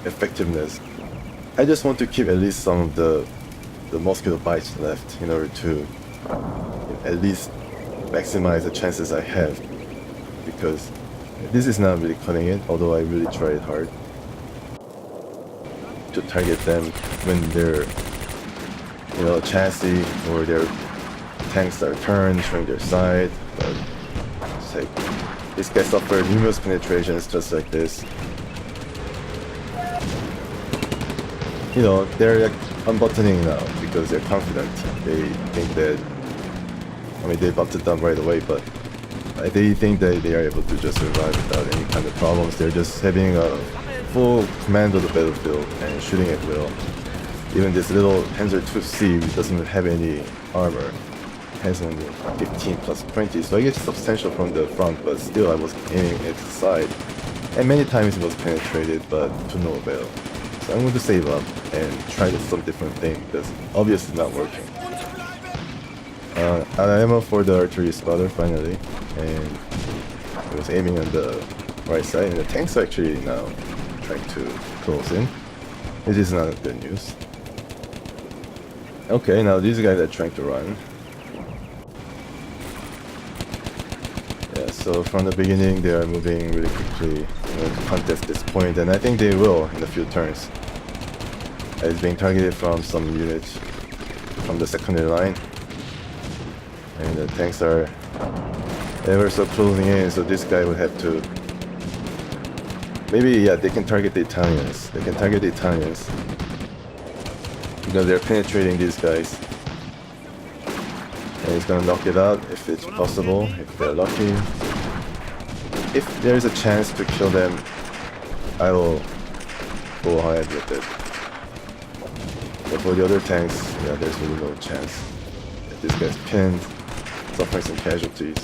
effectiveness, I just want to keep at least some of the mosquito bites left in order to at least maximize the chances I have, because this is not really cutting it, although I really tried hard to target them when their, you know, chassis or their tanks are turned, showing their side. But it's like, this guy suffered numerous penetrations just like this. You know, they're like unbuttoning now because they're confident. They think that, I mean, they buttoned them right away, but they think that they are able to just survive without any kind of problems. They're just having a full command of the battlefield and shooting at will. Even this little Panzer 2C, which doesn't have any armor, has only 15 plus 20, so I guess it's substantial from the front, but still I was aiming at the side. And many times it was penetrated, but to no avail. So I'm going to save up and try some different thing, because obviously not working. Out of ammo for the artillery spotter finally, and I was aiming on the right side, and the tanks are actually now trying to close in. It is not good news. Okay, now these guys are trying to run. Yeah, so from the beginning they are moving really quickly, to contest this point, and I think they will in a few turns. It's being targeted from some units from the secondary line, and the tanks are ever so closing in, so this guy would have to maybe, yeah, they can target the Italians. They can target the Italians because they're penetrating these guys, and he's gonna knock it out if it's possible, if they're lucky. If there's a chance to kill them, I will go ahead with it. But for the other tanks, yeah, there's really no chance. If this guy's pinned, suffering some casualties.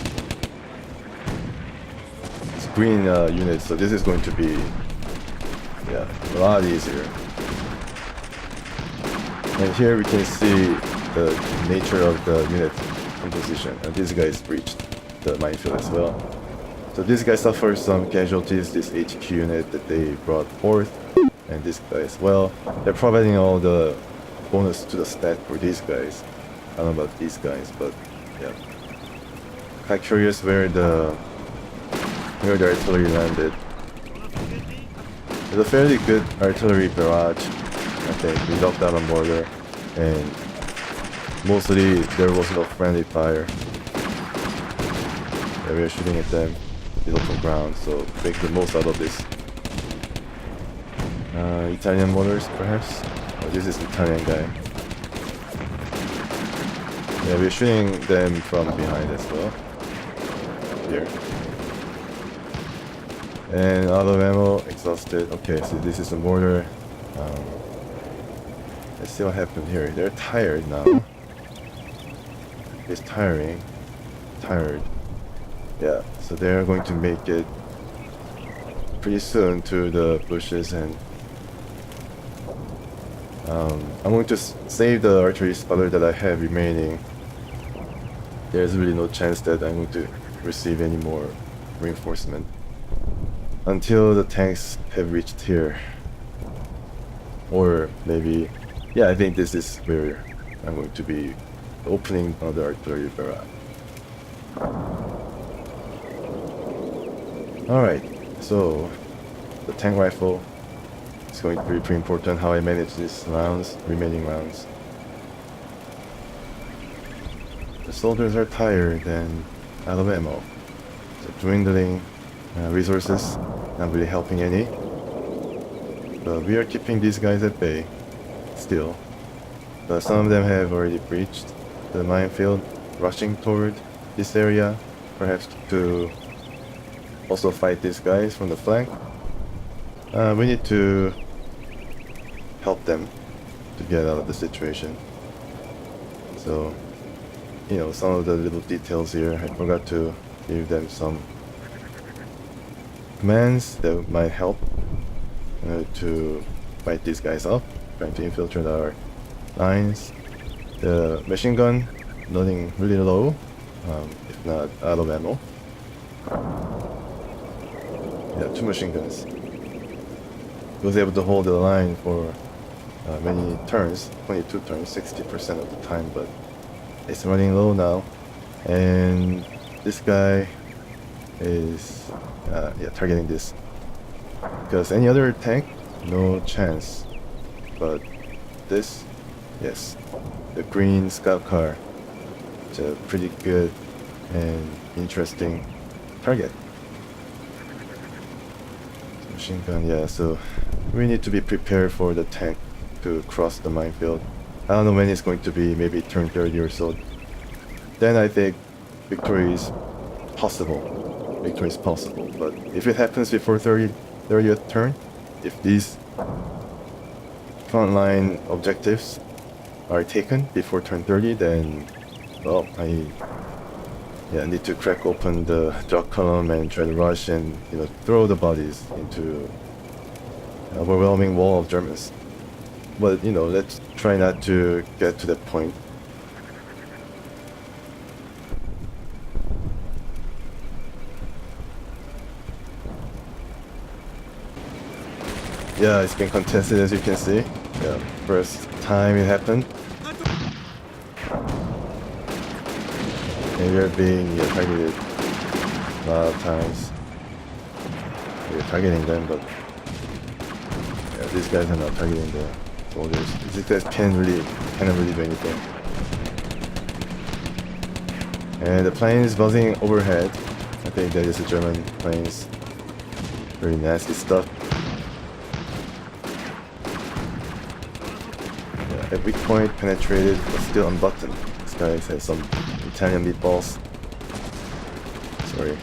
It's green units, so this is going to be, yeah, a lot easier. And here we can see the nature of the unit composition. And this guy's breached the minefield as well. So this guy suffers some casualties, this HQ unit that they brought forth, and this guy as well. They're providing all the bonus to the stat for these guys. I don't know about these guys, but yeah. Kind of curious where the artillery landed. It's a fairly good artillery barrage. I think we knocked out a mortar, and mostly there was no friendly fire. Yeah, we were shooting at them in open ground, so make the most out of this. Italian mortars, perhaps? Oh, this is Italian guy. Yeah, we're shooting them from behind as well. Here. And out of ammo, exhausted. Okay, so this is a mortar. Let's see what happened here. They're tired now. It's tiring. Tired. Yeah, so they're going to make it pretty soon to the bushes, and I'm going to save the artillery spotter that I have remaining. There's really no chance that I'm going to receive any more reinforcement until the tanks have reached here. Or maybe, yeah, I think this is where I'm going to be opening another artillery barrage. Alright, so the tank rifle is going to be pretty important, how I manage these rounds, remaining rounds. The soldiers are tired and out of ammo. So dwindling resources, not really helping any. But we are keeping these guys at bay, still. But some of them have already breached the minefield, rushing toward this area, perhaps to also fight these guys from the flank. We need to help them to get out of the situation. So, you know, some of the little details here, I forgot to give them some commands that might help to fight these guys up, trying to infiltrate our lines. The machine gun running really low, if not out of ammo. Yeah, 2 machine guns. He was able to hold the line for many turns, 22 turns, 60% of the time, but it's running low now. And this guy is targeting this. Because any other tank, no chance. But this, yes, the green scout car, it's a pretty good and interesting target. Machine gun, yeah, so we need to be prepared for the tank to cross the minefield. I don't know when it's going to be, maybe turn 30 or so. Then I think victory is possible. Victory is possible, but if it happens before 30th turn, if these frontline objectives are taken before turn 30, then, well, I need to crack open the jock column and try to rush and, you know, throw the bodies into an overwhelming wall of Germans. But, you know, let's try not to get to that point. Yeah, it's been contested, as you can see. Yeah, first time it happened. And we're being targeted a lot of times. We're targeting them, but these guys are not targeting the soldiers. These guys cannot really do anything. And the planes buzzing overhead. I think that is the German planes. Very nasty stuff. Yeah, at weak point penetrated, but still unbuttoned. This guy has some Italian meatballs. Sorry.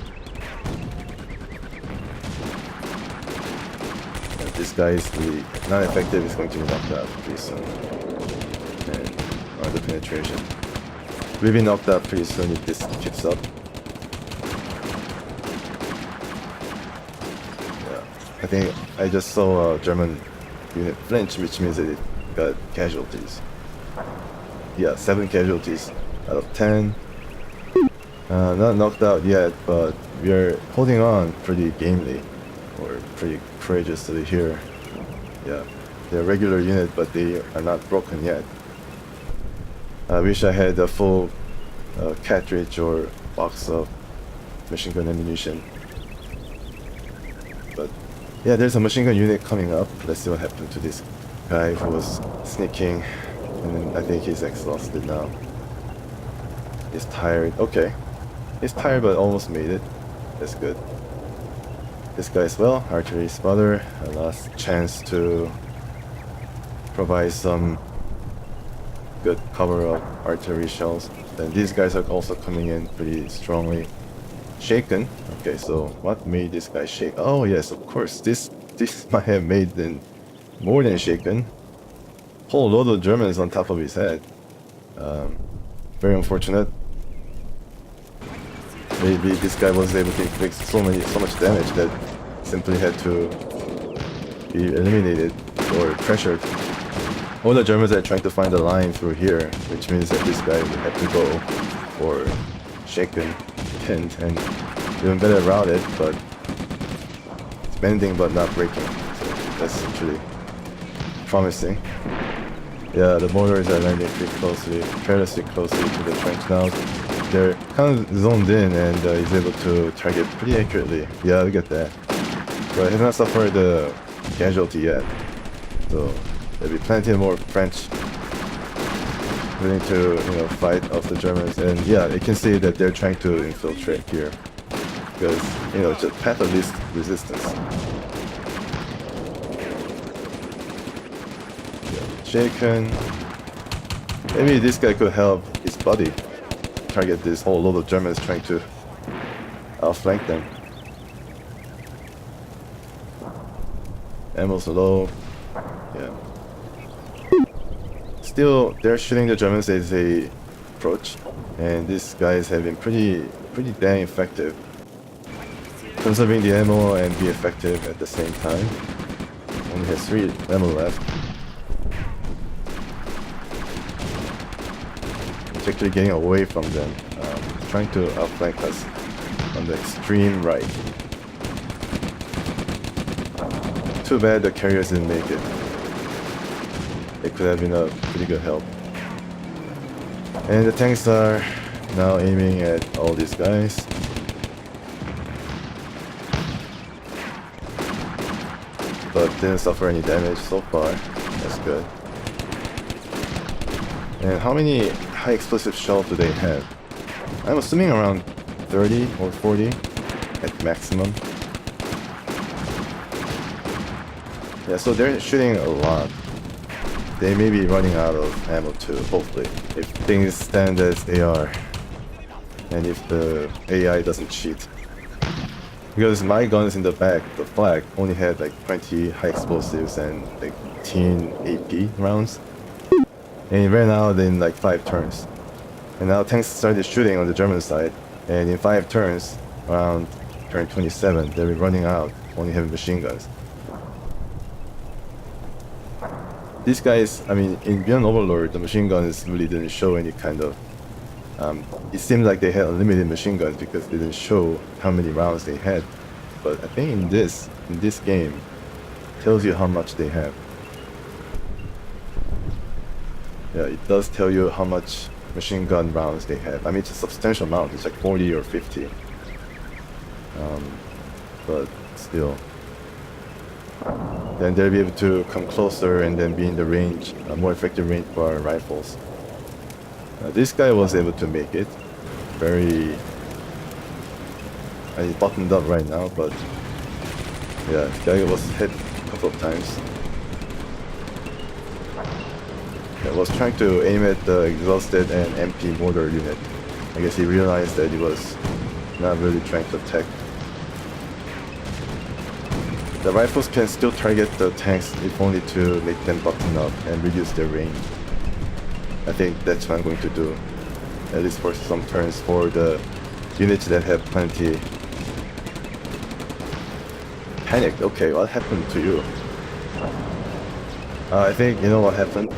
Yeah, this guy is really not effective. He's going to be knocked out pretty soon. And the penetration. We'll be knocked out pretty soon if this keeps up. I think I just saw a German unit flinch, which means that it got casualties. Yeah, 7 casualties out of 10. Not knocked out yet, but we are holding on pretty gamely, or pretty courageously here. Yeah, they're a regular unit, but they are not broken yet. I wish I had a full cartridge or box of machine gun ammunition. But yeah, there's a machine gun unit coming up. Let's see what happened to this guy who was sneaking. And I think he's exhausted now. He's tired. Okay. He's tired but almost made it. That's good. This guy as well, artillery spotter. A last chance to provide some good cover of artillery shells. Then these guys are also coming in pretty strongly. Shaken. Okay, so what made this guy shake? Oh yes, of course. This might have made them more than shaken. Whole load of Germans on top of his head. Very unfortunate. Maybe this guy was able to inflict so much damage that simply had to be eliminated or pressured. All the Germans are trying to find a line through here, which means that this guy would have to go for shaken, pinned, and even better routed, but it's bending but not breaking. So that's actually promising. Yeah, the mortars are landing pretty closely, perilously closely to the trench now. They're kind of zoned in, and he's able to target pretty accurately. Yeah, look at that. But he has not suffered a casualty yet. So there'll be plenty more French willing to, fight off the Germans. And yeah, you can see that they're trying to infiltrate here. Because, it's a path of least resistance. Yeah, shaken. Maybe this guy could help his buddy target this whole load of Germans trying to outflank them. Ammo's low. Yeah. Still, they're shooting the Germans as they approach, and these guys have been pretty dang effective. Conserving the ammo and be effective at the same time. Only has 3 ammo left. It's actually getting away from them, trying to outflank us on the extreme right. Too bad the carriers didn't make it. It could have been a pretty good help. And the tanks are now aiming at all these guys. But didn't suffer any damage so far. That's good. And how many high explosive shells do they have? I'm assuming around 30 or 40 at maximum. Yeah, so they're shooting a lot. They may be running out of ammo too, hopefully, if things stand as they are. And if the AI doesn't cheat. Because my guns in the back, the flag, only had like 20 high explosives and like 10 AP rounds. And it ran out in like 5 turns. And now tanks started shooting on the German side. And in 5 turns, around turn 27, they were running out, only having machine guns. These guys, I mean, in Beyond Overlord, the machine guns really didn't show any kind of... it seemed like they had unlimited machine guns because they didn't show how many rounds they had. But I think in this game, it tells you how much they have. Yeah, it does tell you how much machine gun rounds they have. I mean, it's a substantial amount. It's like 40 or 50. But still. Then they'll be able to come closer and then be in the range, more effective range for our rifles. This guy was able to make it. Very... he's buttoned up right now, but... yeah, this guy was hit a couple of times. I was trying to aim at the exhausted and empty mortar unit. I guess he realized that he was not really trying to attack. The rifles can still target the tanks if only to make them button up and reduce their range. I think that's what I'm going to do, at least for some turns, for the units that have plenty. Panicked? Okay, what happened to you? I think you know what happened.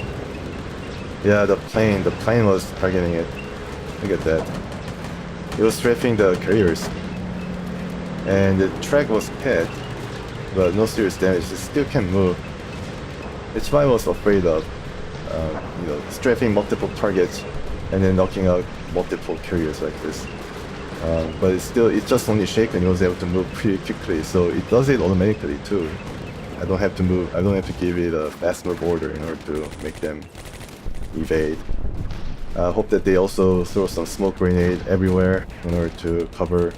Yeah, the plane was targeting it. Look at that. It was strafing the carriers. And the track was hit, but no serious damage. It still can move. It's why I was afraid of, strafing multiple targets and then knocking out multiple carriers like this. But it's just only shaken. It was able to move pretty quickly, so it does it automatically too. I don't have to move. I don't have to give it a fast move order in order to make them evade. I hope that they also throw some smoke grenade everywhere in order to cover,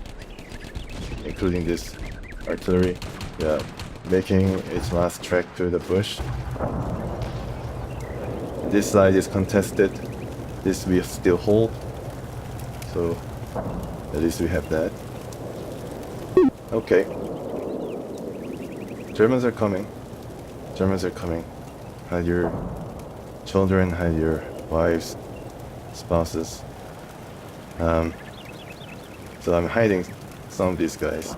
including this artillery. Yeah, making its last trek to the bush. This side is contested. This we still hold. So at least we have that. Okay. Germans are coming. Germans are coming. Hide your children, hide your wives, spouses. So I'm hiding some of these guys.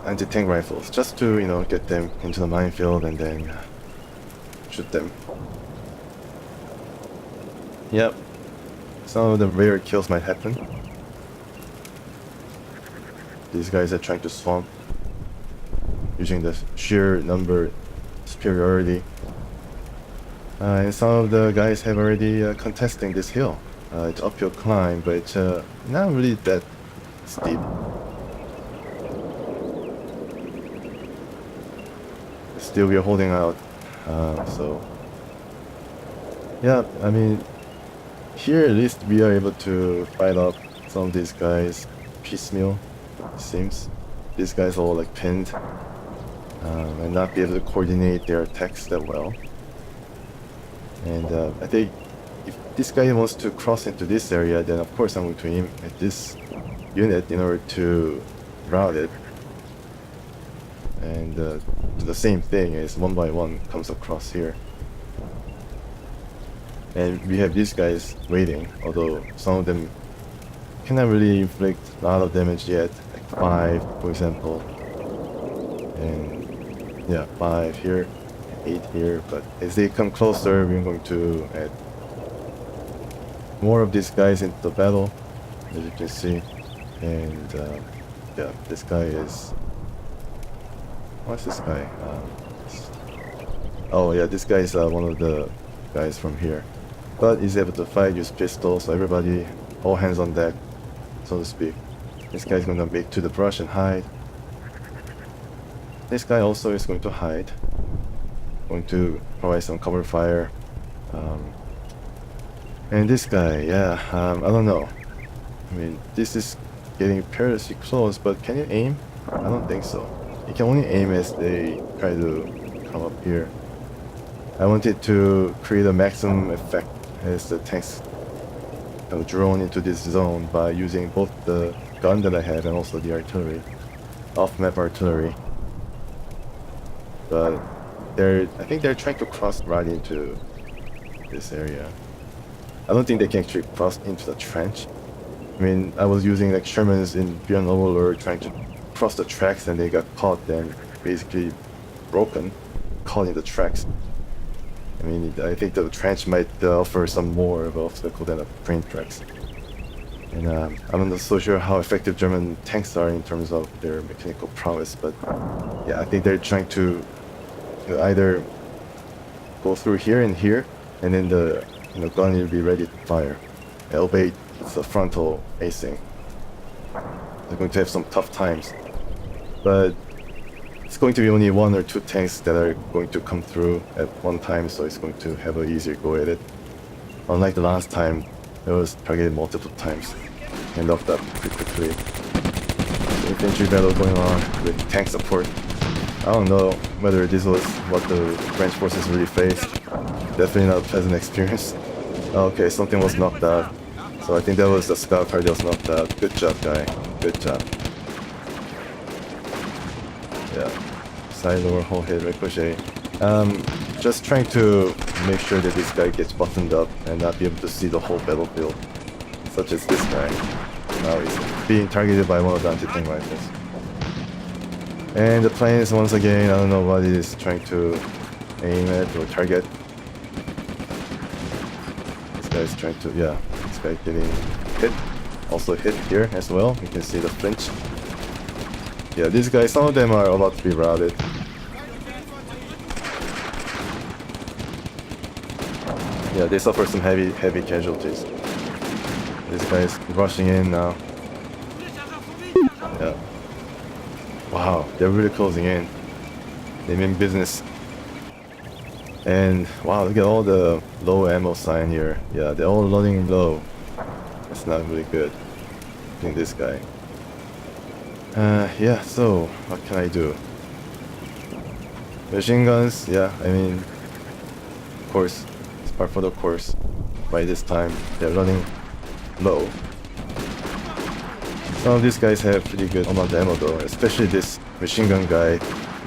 Anti-tank rifles, just to, get them into the minefield and then shoot them. Yep. Some of the rare kills might happen. These guys are trying to swamp using the sheer number superiority. And some of the guys have already contesting this hill. It's uphill climb, but it's not really that steep. Still we are holding out, so yeah, I mean, here at least we are able to fight up some of these guys piecemeal, it seems. These guys are all like pinned, and not be able to coordinate their attacks that well. And I think if this guy wants to cross into this area, then of course I'm going to aim at this unit in order to rout it. And the same thing as one by one comes across here. And we have these guys waiting, although some of them cannot really inflict a lot of damage yet, like 5 for example. And yeah, 5 here, 8 here, but as they come closer we're going to add more of these guys into the battle, as you can see. And yeah, this guy is... what's this guy? Oh yeah, this guy is one of the guys from here. But he's able to fight, use pistols, so everybody, all hands on deck, so to speak. This guy's gonna make to the brush and hide. This guy also is going to hide. Going to provide some cover fire. And this guy, yeah, I don't know. I mean, this is getting perilously close, but can you aim? I don't think so. You can only aim as they try to come up here. I wanted to create a maximum effect as the tanks drone into this zone by using both the gun that I have and also the artillery, off-map artillery. But I think they're trying to cross right into this area. I don't think they can actually cross into the trench. I mean, I was using like Shermans in Bir Hakeim trying to cross the tracks and they got caught and basically broken, caught in the tracks. I mean, I think the trench might offer some more of an obstacle than the train tracks. And I'm not so sure how effective German tanks are in terms of their mechanical prowess, but yeah, I think they're trying to either go through here, and then the gun will be ready to fire. Albeit it's a frontal acing. They're going to have some tough times. But it's going to be only 1 or 2 tanks that are going to come through at one time, so it's going to have an easier go at it. Unlike the last time, it was targeted multiple times and knocked up pretty quickly. So infantry battle going on with tank support. I don't know whether this was what the French forces really faced. Definitely not a pleasant experience. Okay, something was knocked out. So I think that was the scout car that was knocked out. Good job, guy. Good job. Yeah. Side lower hull hit, ricochet. Just trying to make sure that this guy gets buttoned up and not be able to see the whole battlefield. Such as this guy. Now he's being targeted by one of the anti-tank rifles. And the plane is once again, I don't know what it is trying to aim at or target. This guy is trying to, yeah, this guy getting hit. Also hit here as well. You can see the flinch. Yeah, these guys, some of them are about to be routed. Yeah, they suffer some heavy casualties. This guy is rushing in now. Yeah. Wow, they're really closing in. They mean business. And wow, look at all the low ammo sign here. Yeah, they're all running low. That's not really good. I think this guy. Yeah, so what can I do? Machine guns, yeah, I mean, of course, it's part for the course. By this time, they're running low. Some of these guys have pretty good amount of ammo though, especially this machine gun guy,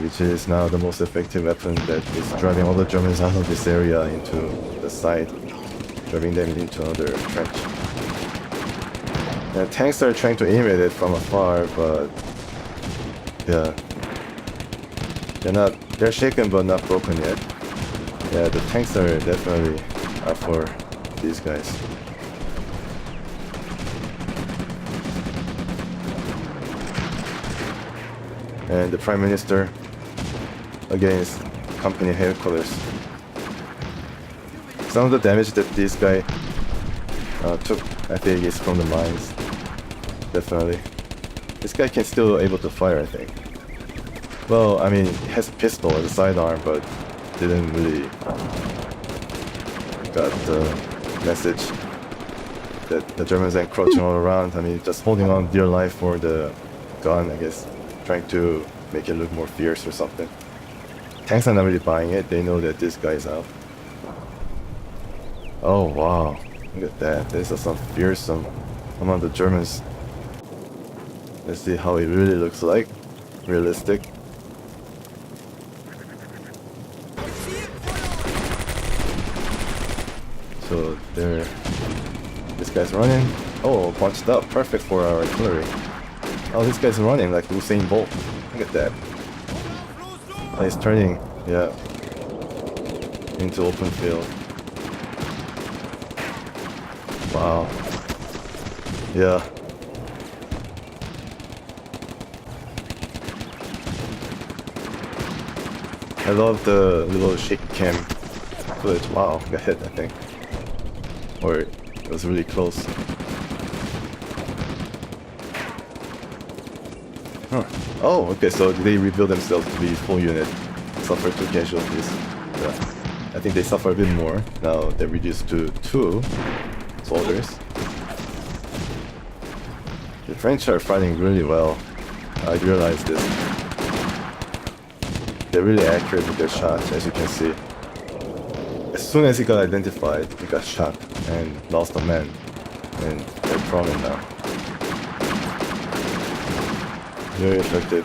which is now the most effective weapon that is driving all the Germans out of this area into the side, driving them into another trench. And tanks are trying to aim at it from afar, but yeah, they're shaken but not broken yet. Yeah, the tanks are definitely up for these guys. And the Prime Minister against company headquarters. Some of the damage that this guy took, I think, is from the mines. Definitely. This guy can still able to fire, I think. Well, I mean, he has a pistol as a sidearm, but didn't really got the message that the Germans are encroaching all around. I mean, just holding on dear life for the gun, I guess. Trying to make it look more fierce or something. Tanks are not really buying it. They know that this guy's out. Oh wow, look at that. There's some fearsome among the Germans. Let's see how it really looks like. Realistic. So there, this guy's running. Oh, punched up, perfect for our artillery. Oh, this guy's running like Usain Bolt. Look at that. Oh, he's turning, yeah, into open field. Wow. Yeah. I love the little shake cam footage. Wow, got hit, I think. Or it was really close. Huh. Oh, okay, so they rebuild themselves to be full unit. Suffer 2 casualties. Yeah. I think they suffer a bit more. Now they're reduced to 2 soldiers. The French are fighting really well. I realized this. They're really accurate with their shots, as you can see. As soon as he got identified, he got shot and lost a man. And they're prone now. Very effective.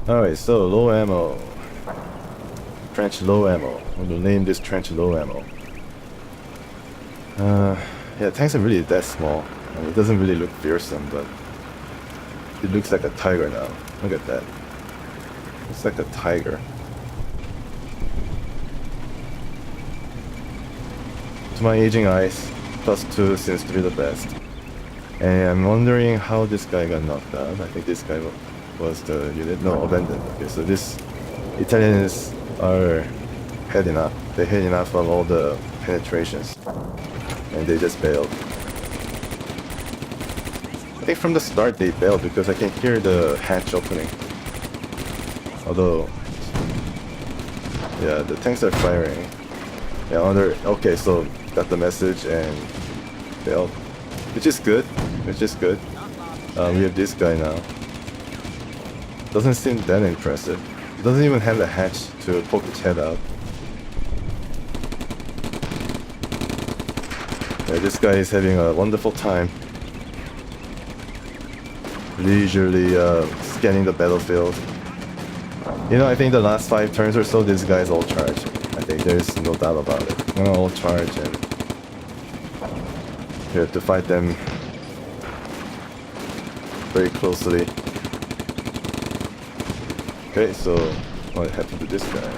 Alright, so low ammo. Trench low ammo. I'm gonna name this trench low ammo. Yeah, tanks are really that small. I mean, it doesn't really look fearsome, but it looks like a tiger now. Look at that. Looks like a tiger. To my aging eyes, +2 seems to be the best. And I'm wondering how this guy got knocked out. I think this guy was the unit. No, abandoned. Okay, so this Italian are had enough. They had enough of all the penetrations, and they just bailed. I think from the start they bailed because I can hear the hatch opening. Although, yeah, the tanks are firing. Yeah, okay, so got the message and bailed, which is good. Which is good. We have this guy now. Doesn't seem that impressive. He doesn't even have the hatch to poke its head out. Yeah, this guy is having a wonderful time. Leisurely scanning the battlefield. You know, I think the last 5 turns or so, this guy's all charged. I think there's no doubt about it. All charged, and you have to fight them very closely. Okay, so what happened to this guy?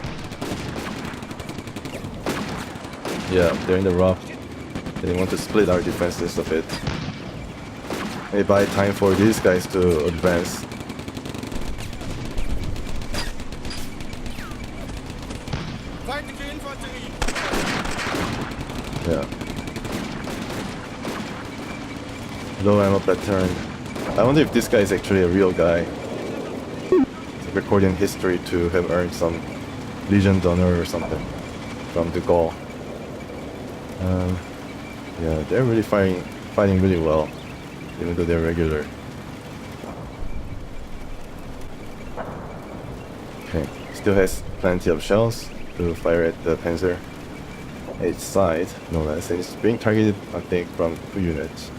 Yeah, they're in the rough. They want to split our defenses a bit. Maybe buy time for these guys to advance. Yeah. Low ammo pattern. I wonder if this guy is actually a real guy. Recording history to have earned some Legion d'Honneur or something from the Gaulle. Yeah, they're really fighting really well, even though they're regular. Okay, still has plenty of shells to fire at the Panzer. Its side, no less, and it's being targeted, I think, from 2 units.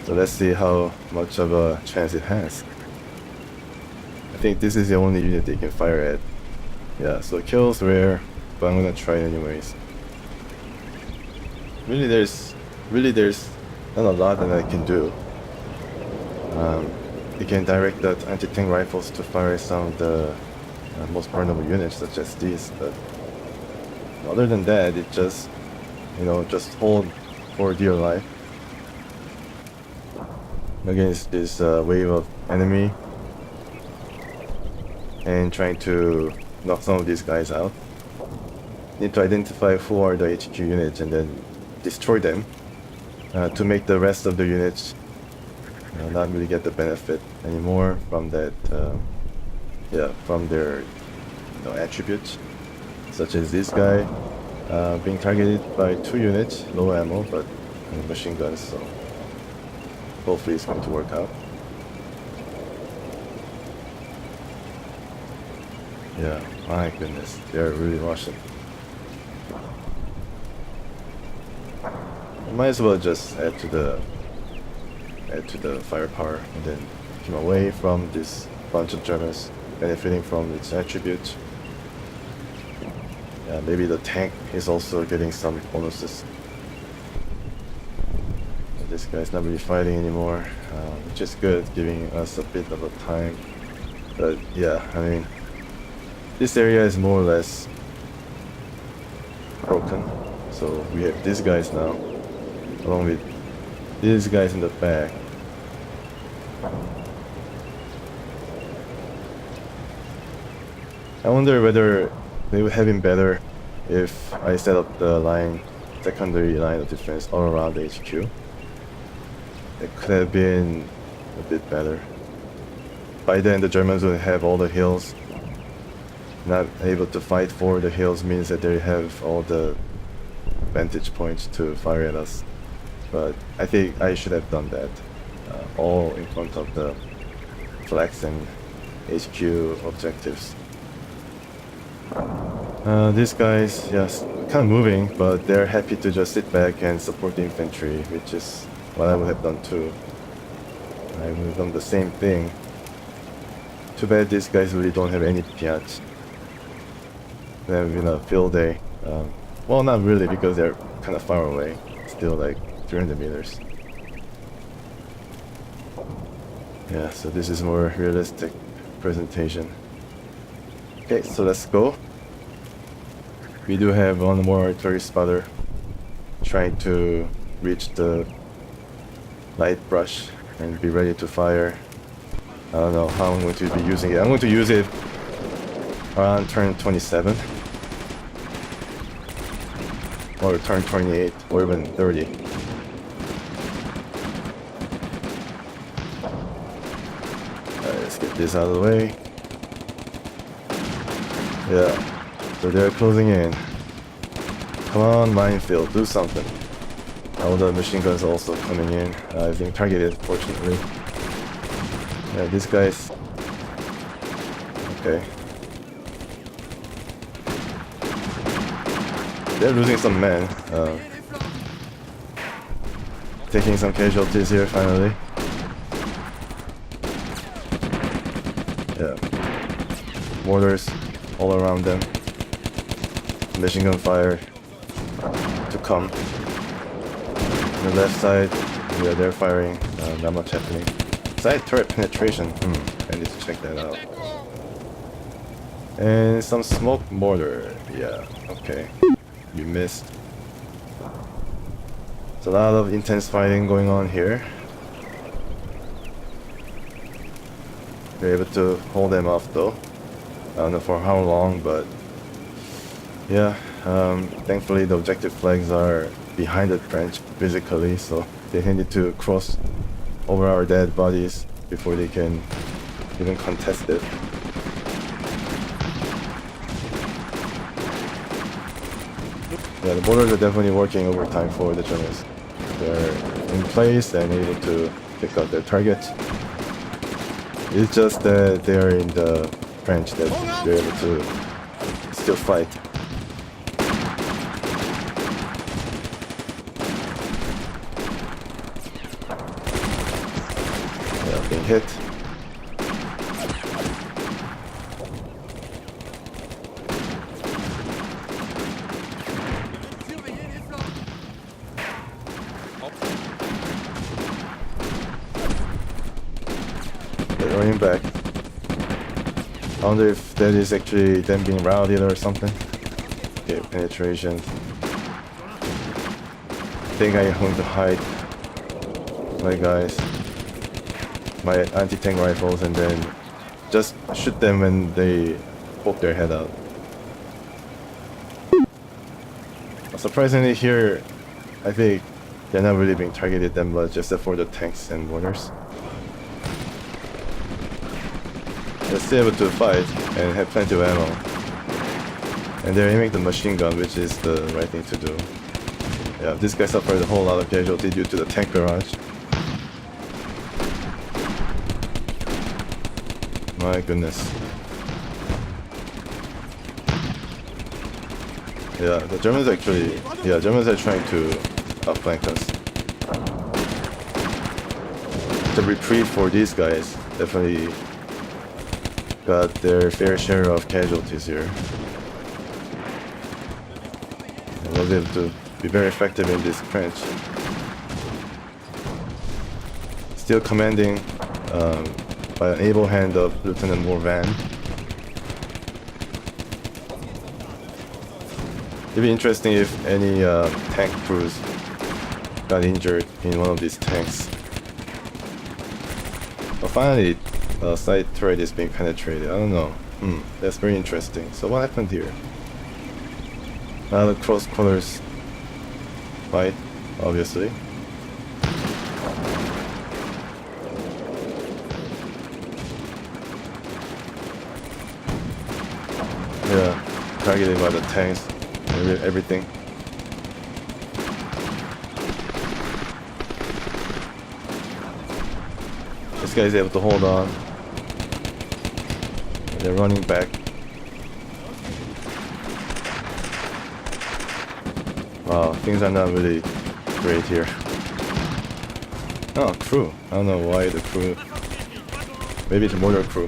So let's see how much of a chance it has. I think this is the only unit they can fire at. Yeah, so kills rare, but I'm gonna try it anyways. Really there's not a lot that I can do. You can direct the anti-tank rifles to fire some of the most vulnerable units such as these, but other than that, it just, you know, just hold for dear life against this wave of enemy and trying to knock some of these guys out. Need to identify who are the HQ units and then destroy them to make the rest of the units not really get the benefit anymore from that, yeah, from their attributes, such as this guy being targeted by 2 units, low ammo, but machine guns, so hopefully it's going to work out. Yeah, my goodness, they're really rushing. Might as well just add to the firepower and then keep away from this bunch of Germans benefiting from its attributes. Yeah, maybe the tank is also getting some bonuses. This guy's not really fighting anymore, which is good, giving us a bit of a time. But yeah, I mean, this area is more or less broken. So we have these guys now, along with these guys in the back. I wonder whether they would have been better if I set up the secondary line of defense all around the HQ. It could have been a bit better. By then the Germans would have all the hills. Not able to fight for the hills means that they have all the vantage points to fire at us. But I think I should have done that. All in front of the flags and HQ objectives. These guys, yes, kind of moving, but they're happy to just sit back and support the infantry, which is what I would have done too. I would have done the same thing. Too bad these guys really don't have any piats. They have been a field day. Well, not really, because they're kind of far away. Still like 300 meters. Yeah, so this is more realistic presentation. Okay, so let's go. We do have one more artillery spotter trying to reach the light brush and be ready to fire. I don't know how I'm going to be using it. I'm going to use it around turn 27 or turn 28 or even 30. Alright, let's get this out of the way. Yeah, so they're closing in. Come on, minefield, do something. All the machine guns are also coming in. Being targeted, fortunately. Yeah, these guys. Okay. They're losing some men. Taking some casualties here finally. Yeah. Mortars all around them. Machine gun fire to come. On the left side, yeah, they're firing. Not much happening. Side turret penetration. I need to check that out. And some smoke mortar. Yeah, okay. You missed. There's a lot of intense fighting going on here. We're able to hold them off though. I don't know for how long, but yeah, thankfully the objective flags are behind the trench physically, so they need to cross over our dead bodies before they can even contest it. Yeah, the borders are definitely working overtime for the Germans. They're in place and able to pick up their targets. It's just that they're in the trench that they're able to still fight. Yeah, being hit. They're running back. I wonder if that is actually them being routed or something. Okay, penetration. I think I'm going to hide my guys, my anti-tank rifles, and then just shoot them when they poke their head out. Surprisingly here, I think they're not really being targeted that much except for the tanks and mortars. They're still able to fight and have plenty of ammo. And they're aiming the machine gun, which is the right thing to do. Yeah, this guy suffered a whole lot of casualty due to the tank barrage. My goodness. Yeah, the Germans actually... Yeah, Germans are trying to outflank us. The reprieve for these guys definitely got their fair share of casualties here. And we'll be able to be very effective in this trench. Still commanding by an able hand of Lieutenant Morvan. It'd be interesting if any tank crews got injured in one of these tanks. But finally, side turret is being penetrated. I don't know. That's very interesting. So what happened here? Now the close quarters fight, obviously. Yeah, targeted by the tanks, everything. This guy is able to hold on. They're running back. Wow, things are not really great here. Oh, crew. I don't know why the crew. Maybe it's mortar crew.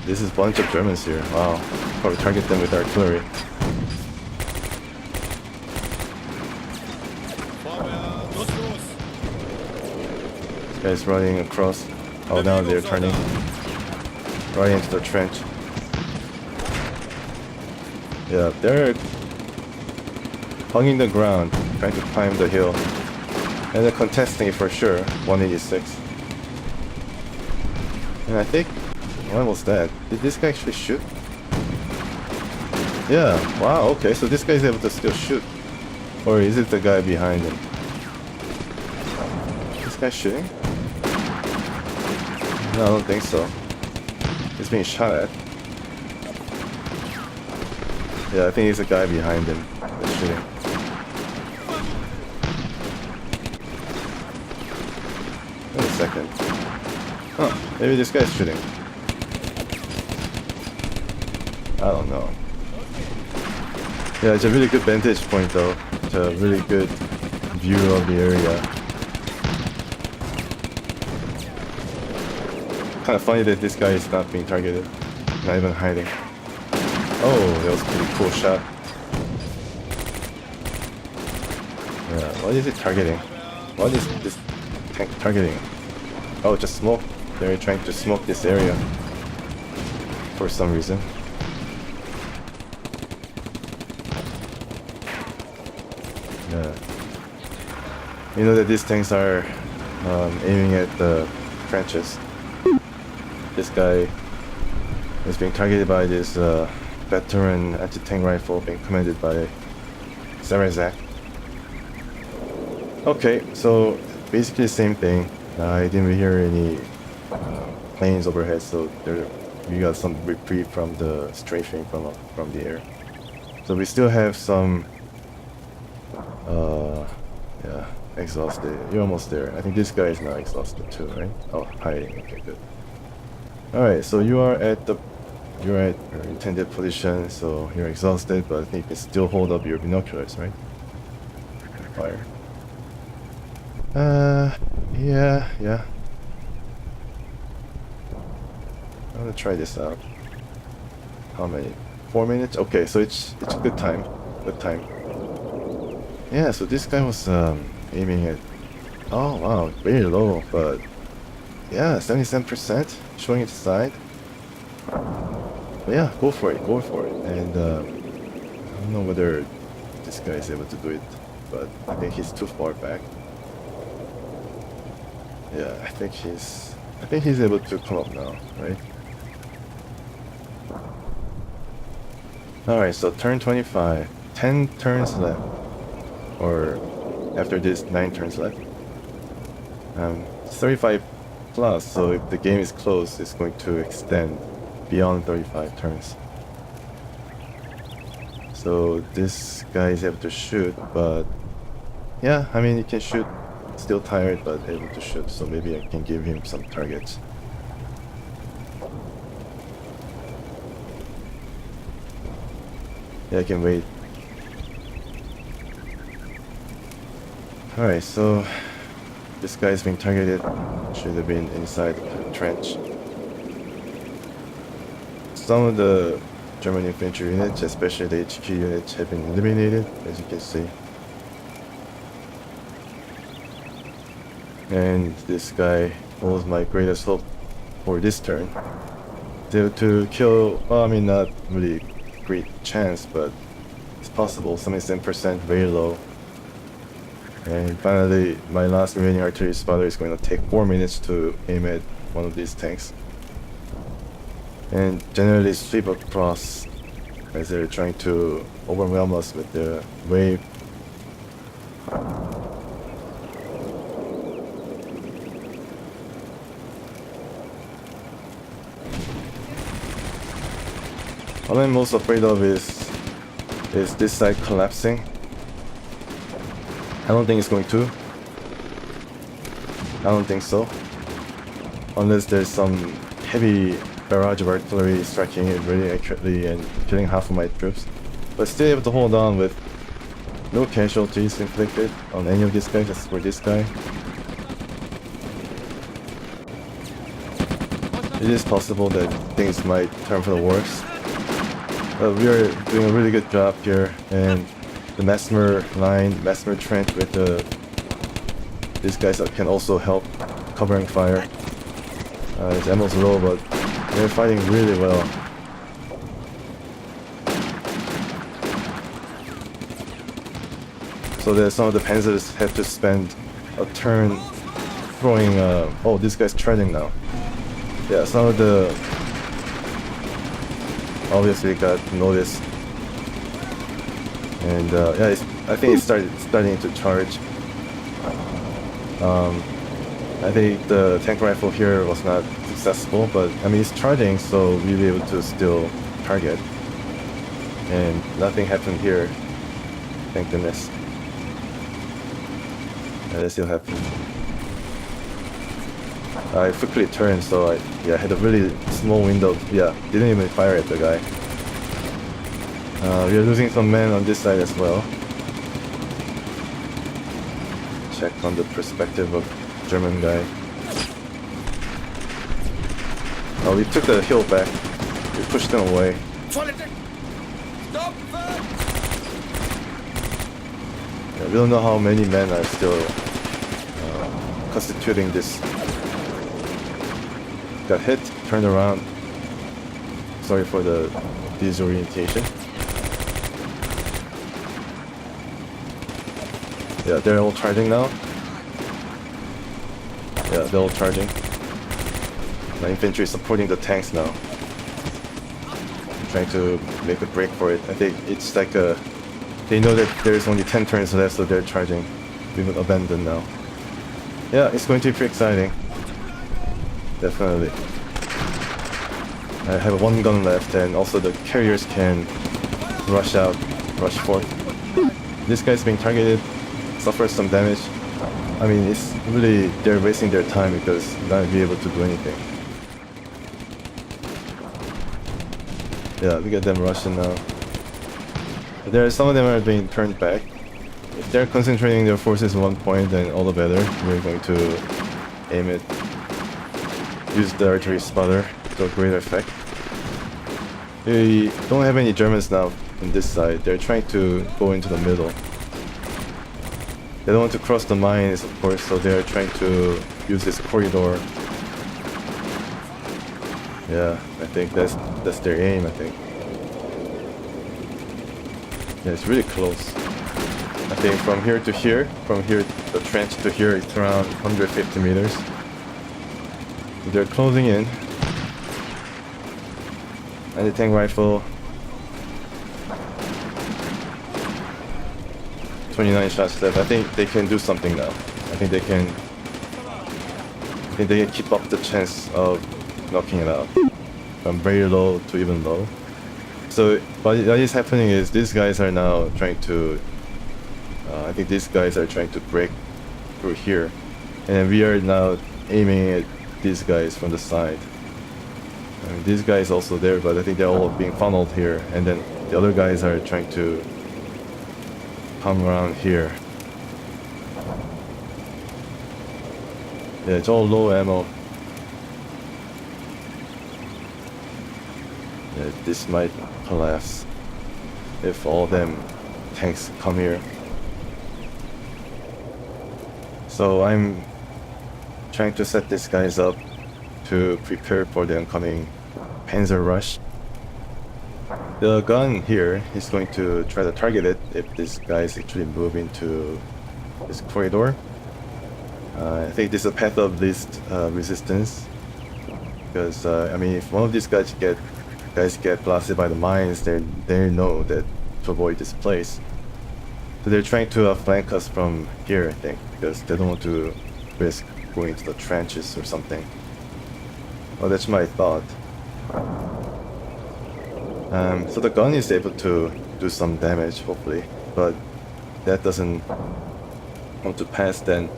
This is a bunch of Germans here. Wow. Probably target them with artillery. This guy's running across. Oh, now they're turning right into the trench. Yeah, they're hugging the ground, trying to climb the hill. And they're contesting it for sure, 186. And I think When was that? Did this guy actually shoot? Yeah, wow, okay, so this guy is able to still shoot. Or is it the guy behind him? This guy shooting? No, I don't think so. He's being shot at. Yeah, I think it's a guy behind him that's shooting. Wait a second. Huh, maybe this guy's shooting. I don't know. Yeah, it's a really good vantage point though. It's a really good view of the area. Kind of funny that this guy is not being targeted. Not even hiding. Oh, that was a pretty cool shot. Yeah, what is it targeting? What is this tank targeting? Oh, just smoke. They're trying to smoke this area. For some reason. Yeah. You know that these tanks are aiming at the trenches. This guy is being targeted by this veteran anti-tank rifle being commanded by Sarazak. Okay, so basically the same thing. I didn't really hear any planes overhead, so we got some reprieve from the strafing from the air. So we still have some yeah, exhausted. You're almost there. I think this guy is now exhausted too, right? Oh, hiding. Okay, good. Alright, so you're at your intended position, so you're exhausted, but I think you can still hold up your binoculars, right? Fire. Yeah. I'm gonna try this out. How many? 4 minutes? Okay, so it's a good time. Good time. Yeah, so this guy was aiming at... Oh wow, very low, but... Yeah, 77%, showing it side. But yeah, go for it. And I don't know whether this guy is able to do it, but I think he's too far back. Yeah, I think he's able to come up now, right? Alright, so turn 25. 10 turns left. Or after this, 9 turns left. 35 plus, so if the game is close, it's going to extend beyond 35 turns. So this guy is able to shoot, but yeah, I mean, he can shoot. Still tired, but able to shoot, so maybe I can give him some targets. Yeah, I can wait. Alright, so this guy is being targeted. Should have been inside the trench. Some of the German infantry units, especially the HQ units, have been eliminated, as you can see. And this guy was my greatest hope for this turn. To kill, well, I mean, not really great chance, but it's possible. 77%, very low. And finally, my last remaining artillery spotter is going to take 4 minutes to aim at one of these tanks. And generally sweep across as they're trying to overwhelm us with the wave. What I'm most afraid of is this side collapsing. I don't think it's going to. I don't think so. Unless there's some heavy barrage of artillery striking it really accurately and killing half of my troops. But still able to hold on with no casualties inflicted on any of these guys, just for this guy. It is possible that things might turn for the worse. But we are doing a really good job here, and the Mesmer line, Mesmer trench with these guys can also help covering fire. His ammo's low, but they're fighting really well. So that some of the Panzers have to spend a turn throwing. Oh, this guy's treading now. Yeah, some of the obviously got noticed. And yeah, I think it's starting to charge. I think the tank rifle here was not successful, but I mean it's charging, so we'll be able to still target. And nothing happened here, thank goodness. Yeah, that still happened. I quickly turned, so I had a really small window. Yeah, didn't even fire at the guy. We are losing some men on this side as well. Check on the perspective of German guy. Oh, we took the hill back. We pushed them away. Yeah, we don't know how many men are still constituting this. Got hit, turned around. Sorry for the disorientation. Yeah, they're all charging now. Yeah, they're all charging. My infantry is supporting the tanks now. I'm trying to make a break for it. I think it's like a... They know that there's only 10 turns left, so they're charging. We've abandoned now. Yeah, it's going to be pretty exciting. Definitely. I have one gun left, and also the carriers can rush out, rush forth. This guy's being targeted, suffers some damage. I mean, it's really, they're wasting their time because they're not be able to do anything. Yeah, look at them rushing now. Some of them are being turned back. If they're concentrating their forces at one point, then all the better. We're going to aim it. Use the artillery spotter to a great effect. We don't have any Germans now on this side. They're trying to go into the middle. They don't want to cross the mines, of course, so they're trying to use this corridor. Yeah, I think that's their aim, I think. Yeah, it's really close. I think from here, the trench to here, it's around 150 meters. They're closing in. Anti-tank rifle. 29 shots left. I think they can do something now. I think they can keep up the chance of knocking it out. From very low to even low. So what is happening is these guys are now trying to... I think these guys are trying to break through here. And we are now aiming at these guys from the side. I mean, this guy is also there, but I think they're all being funneled here. And then the other guys are trying to come around here. Yeah, it's all low ammo. Yeah, this might collapse if all them tanks come here. So I'm trying to set these guys up to prepare for the oncoming Panzer rush. The gun here is going to try to target it if these guys actually move into this corridor. I think this is a path of least resistance, because I mean, if one of these guys get blasted by the mines, they know that to avoid this place. So they're trying to flank us from here, I think, because they don't want to risk going into the trenches or something. Well, that's my thought. So the gun is able to do some damage, hopefully, but that doesn't want to pass. Then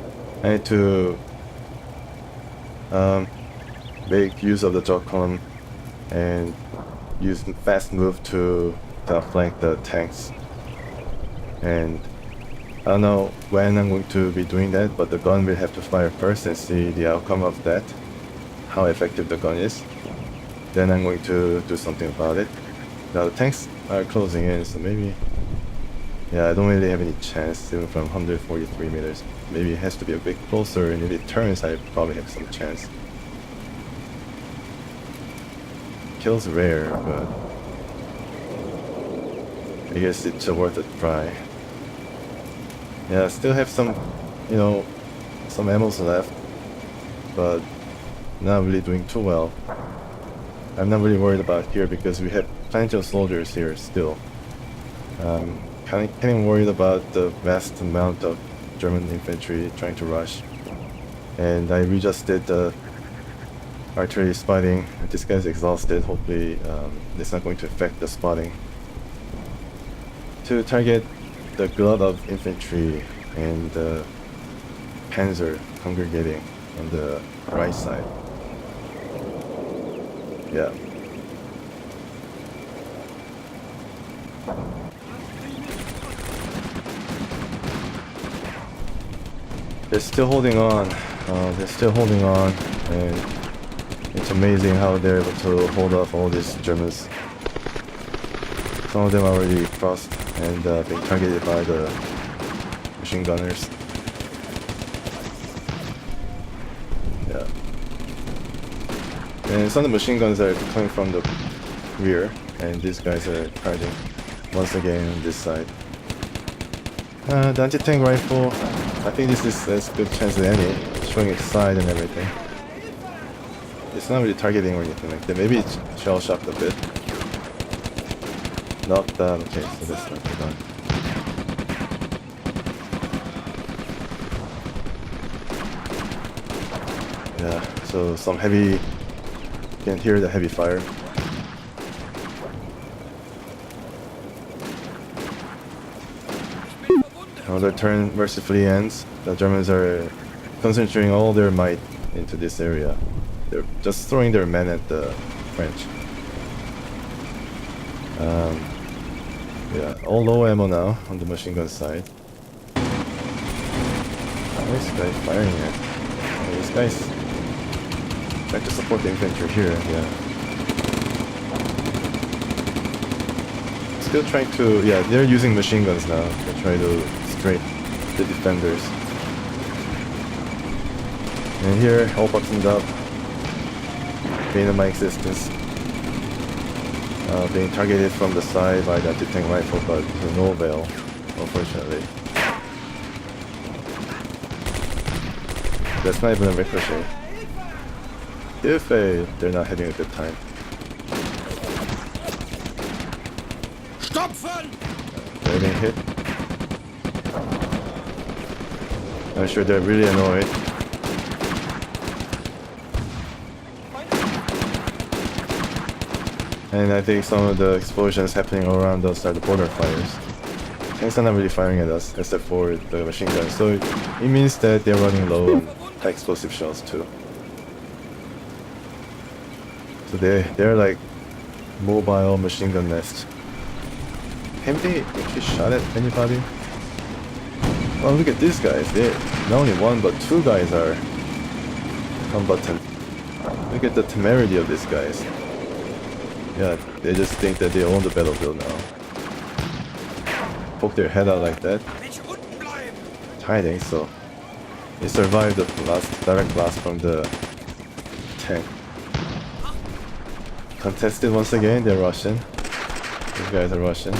I need to make use of the jock column and use fast move to outflank the tanks. And I don't know when I'm going to be doing that, but the gun will have to fire first and see the outcome of that, how effective the gun is. Then I'm going to do something about it. Now the tanks are closing in, so maybe... Yeah, I don't really have any chance, even from 143 meters. Maybe it has to be a bit closer, and if it turns, I probably have some chance. Kills rare, but... I guess it's worth a try. Yeah, I still have some, you know, some ammos left, but not really doing too well. I'm not really worried about here because we have plenty of soldiers here still. Getting worried about the vast amount of German infantry trying to rush. And I readjusted the artillery spotting. This guy's exhausted. Hopefully it's not going to affect the spotting. To target the glut of infantry and the Panzer congregating on the right side. Yeah. They're still holding on. And it's amazing how they're able to hold off all these Germans. Some of them are already crossed and being targeted by the machine gunners. Yeah. And some of the machine guns are coming from the rear, and these guys are charging once again on this side. The anti-tank rifle, I think this is as good chance as any, showing its side and everything. It's not really targeting or anything like that. Maybe it's shell-shocked a bit. Knocked down. Okay, so that's not done. Yeah, so some heavy... You can hear the heavy fire. Another turn mercifully ends. The Germans are concentrating all their might into this area. They're just throwing their men at the French. Yeah, all low ammo now on the machine gun side. This guy firing it. Oh, this guy's trying to support the infantry here, yeah. Still trying to, yeah, they're using machine guns now. They try to straight the defenders. And here, all buttoned up. Bane of my existence. Being targeted from the side by the anti-tank rifle, but to no avail, unfortunately. That's not even a ricochet. If they're not having a good time. They're getting hit. I'm sure they're really annoyed. And I think some of the explosions happening around us are the border fires. Tanks are not really firing at us, except for the machine guns. So it means that they're running low on high explosive shells too. So they're like mobile machine gun nests. Have they actually shot at anybody? Oh, look at these guys. They not only one but two guys are combatant. Look at the temerity of these guys. Yeah, they just think that they own the battlefield now. Poke their head out like that. Hiding, so they survived the direct blast from the tank. Contested once again, they're Russian. These guys are Russian.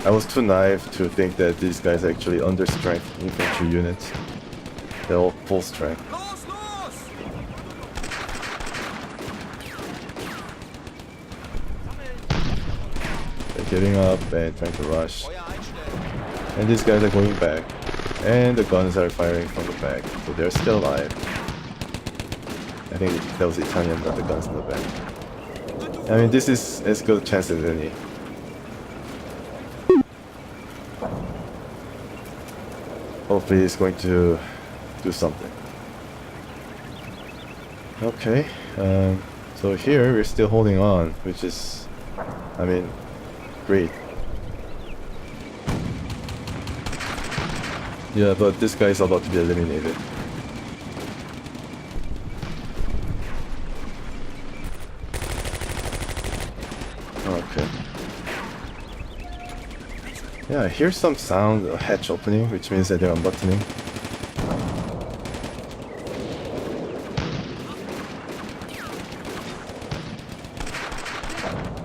I was too naive to think that these guys are actually under-strength infantry units. They're all full strength. Getting up and trying to rush. And these guys are going back. And the guns are firing from the back. So they're still alive. I think that was Italian, not the guns in the back. I mean, this is as good a chance as any. Hopefully it's going to do something. Okay. So here we're still holding on, which is, I mean, great. Yeah, but this guy is about to be eliminated. Okay. Yeah, I hear some sound, a hatch opening, which means that they're unbuttoning.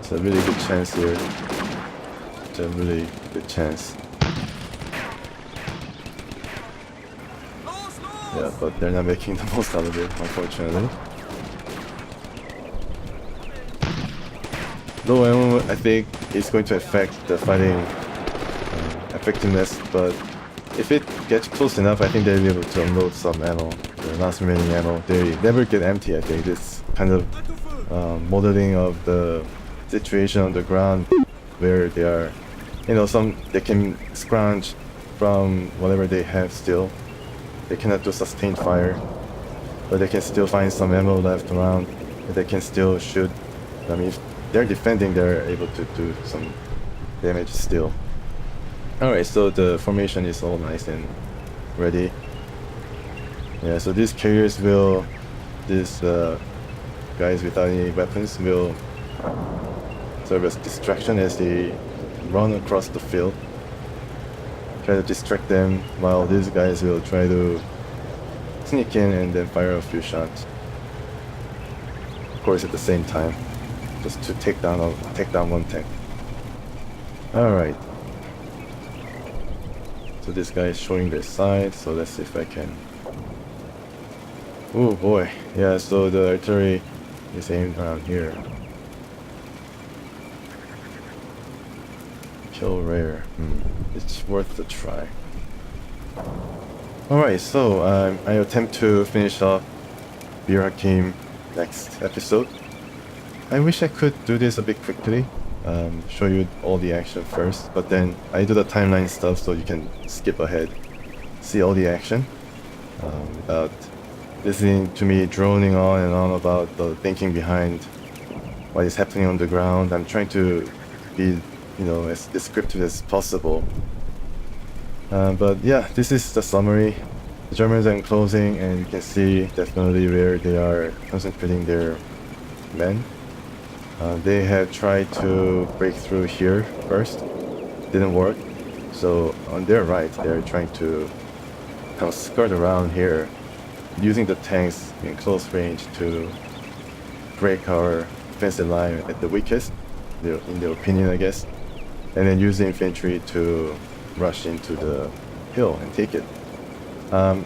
It's a really good chance here. It's a really good chance. Yeah, but they're not making the most out of it, unfortunately. low ammo, I think, is going to affect the fighting effectiveness, but if it gets close enough, I think they'll be able to unload some ammo, the last remaining ammo. They never get empty, I think. This kind of modeling of the situation on the ground where they are, you know, they can scrounge from whatever they have still. They cannot do sustained fire, but they can still find some ammo left around, and they can still shoot. I mean, if they're defending, they're able to do some damage still. Alright, so the formation is all nice and ready. Yeah, so these carriers will, these guys without any weapons will serve as distraction as they run across the field. Try to distract them while these guys will try to sneak in and then fire a few shots. Of course, at the same time, just to take down one tank. Alright. So this guy is showing their side, so let's see if I can. Oh boy, yeah, so the artillery is aimed around here. Kill rare. It's worth a try. Alright, so I attempt to finish off Bir Hakeim next episode. I wish I could do this a bit quickly, show you all the action first, but then I do the timeline stuff so you can skip ahead, see all the action, without listening to me droning on and on about the thinking behind what is happening on the ground. I'm trying to be, you know, as descriptive as possible. But yeah, this is the summary. The Germans are enclosing, and you can see definitely where they are concentrating their men. They have tried to break through here first, didn't work. So on their right, they're trying to kind of skirt around here, using the tanks in close range to break our defensive line at the weakest, in their opinion, I guess, and then use the infantry to rush into the hill and take it.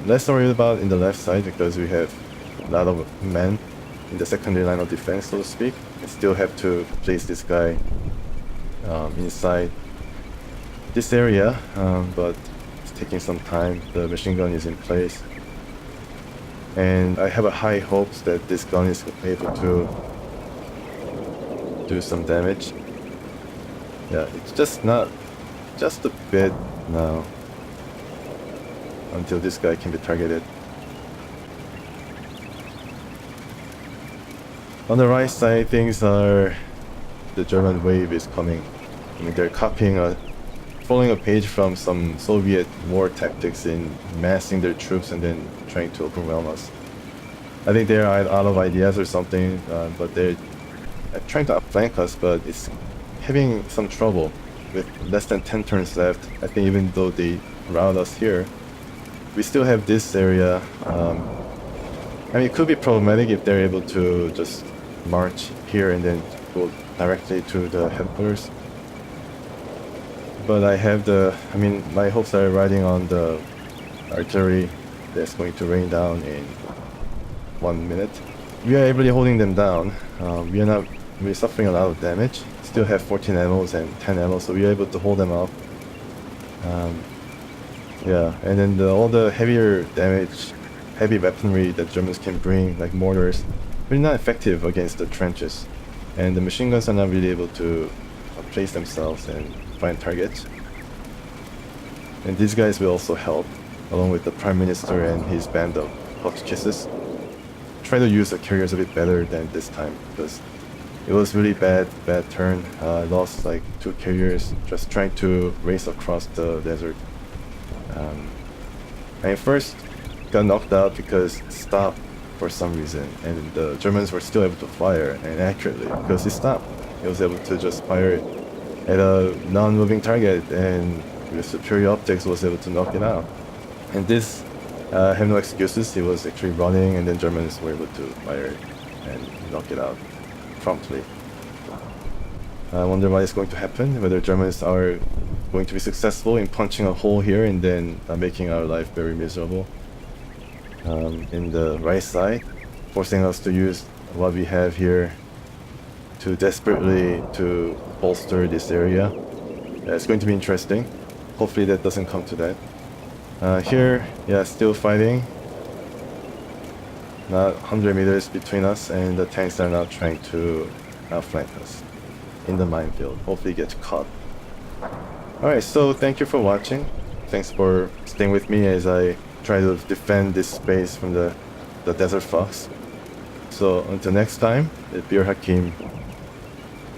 Less worried about in the left side because we have a lot of men in the secondary line of defense, so to speak. I still have to place this guy inside this area, but it's taking some time. The machine gun is in place, and I have a high hopes that this gun is able to do some damage. Yeah, it's just not, just a bit now until this guy can be targeted. On the right side, things are, the German wave is coming. I mean, they're copying following a page from some Soviet war tactics in massing their troops and then trying to overwhelm us. I think they're out of ideas or something, but they're trying to outflank us, but it's having some trouble with less than 10 turns left. I think even though they rout us here, we still have this area. I mean, it could be problematic if they're able to just march here and then go directly to the headquarters. But I have I mean, my hopes are riding on the artillery that's going to rain down in 1 minute. We are ably holding them down. We're suffering a lot of damage. Still have 14 ammos and 10 ammo, so we're able to hold them off. Yeah, and then all the heavier damage, heavy weaponry that Germans can bring, like mortars, really not effective against the trenches. And the machine guns are not really able to place themselves and find targets. And these guys will also help, along with the Prime Minister and his band of potshots. Try to use the carriers a bit better than this time, because it was really bad turn. I lost like 2 carriers just trying to race across the desert. I first got knocked out because it stopped for some reason, and the Germans were still able to fire, and accurately, because it stopped. It was able to just fire at a non-moving target, and with superior optics was able to knock it out. And this have no excuses. It was actually running, and then Germans were able to fire and knock it out promptly. I wonder what is going to happen, whether Germans are going to be successful in punching a hole here and then making our life very miserable. In the right side, forcing us to use what we have here to desperately to bolster this area. It's going to be interesting. Hopefully that doesn't come to that. Here, yeah, still fighting. Not 100 meters between us, and the tanks are now trying to outflank us in the minefield. Hopefully get caught. Alright, so thank you for watching. Thanks for staying with me as I try to defend this space from the Desert Fox. So until next time, Bir Hakeim,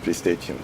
please stay tuned.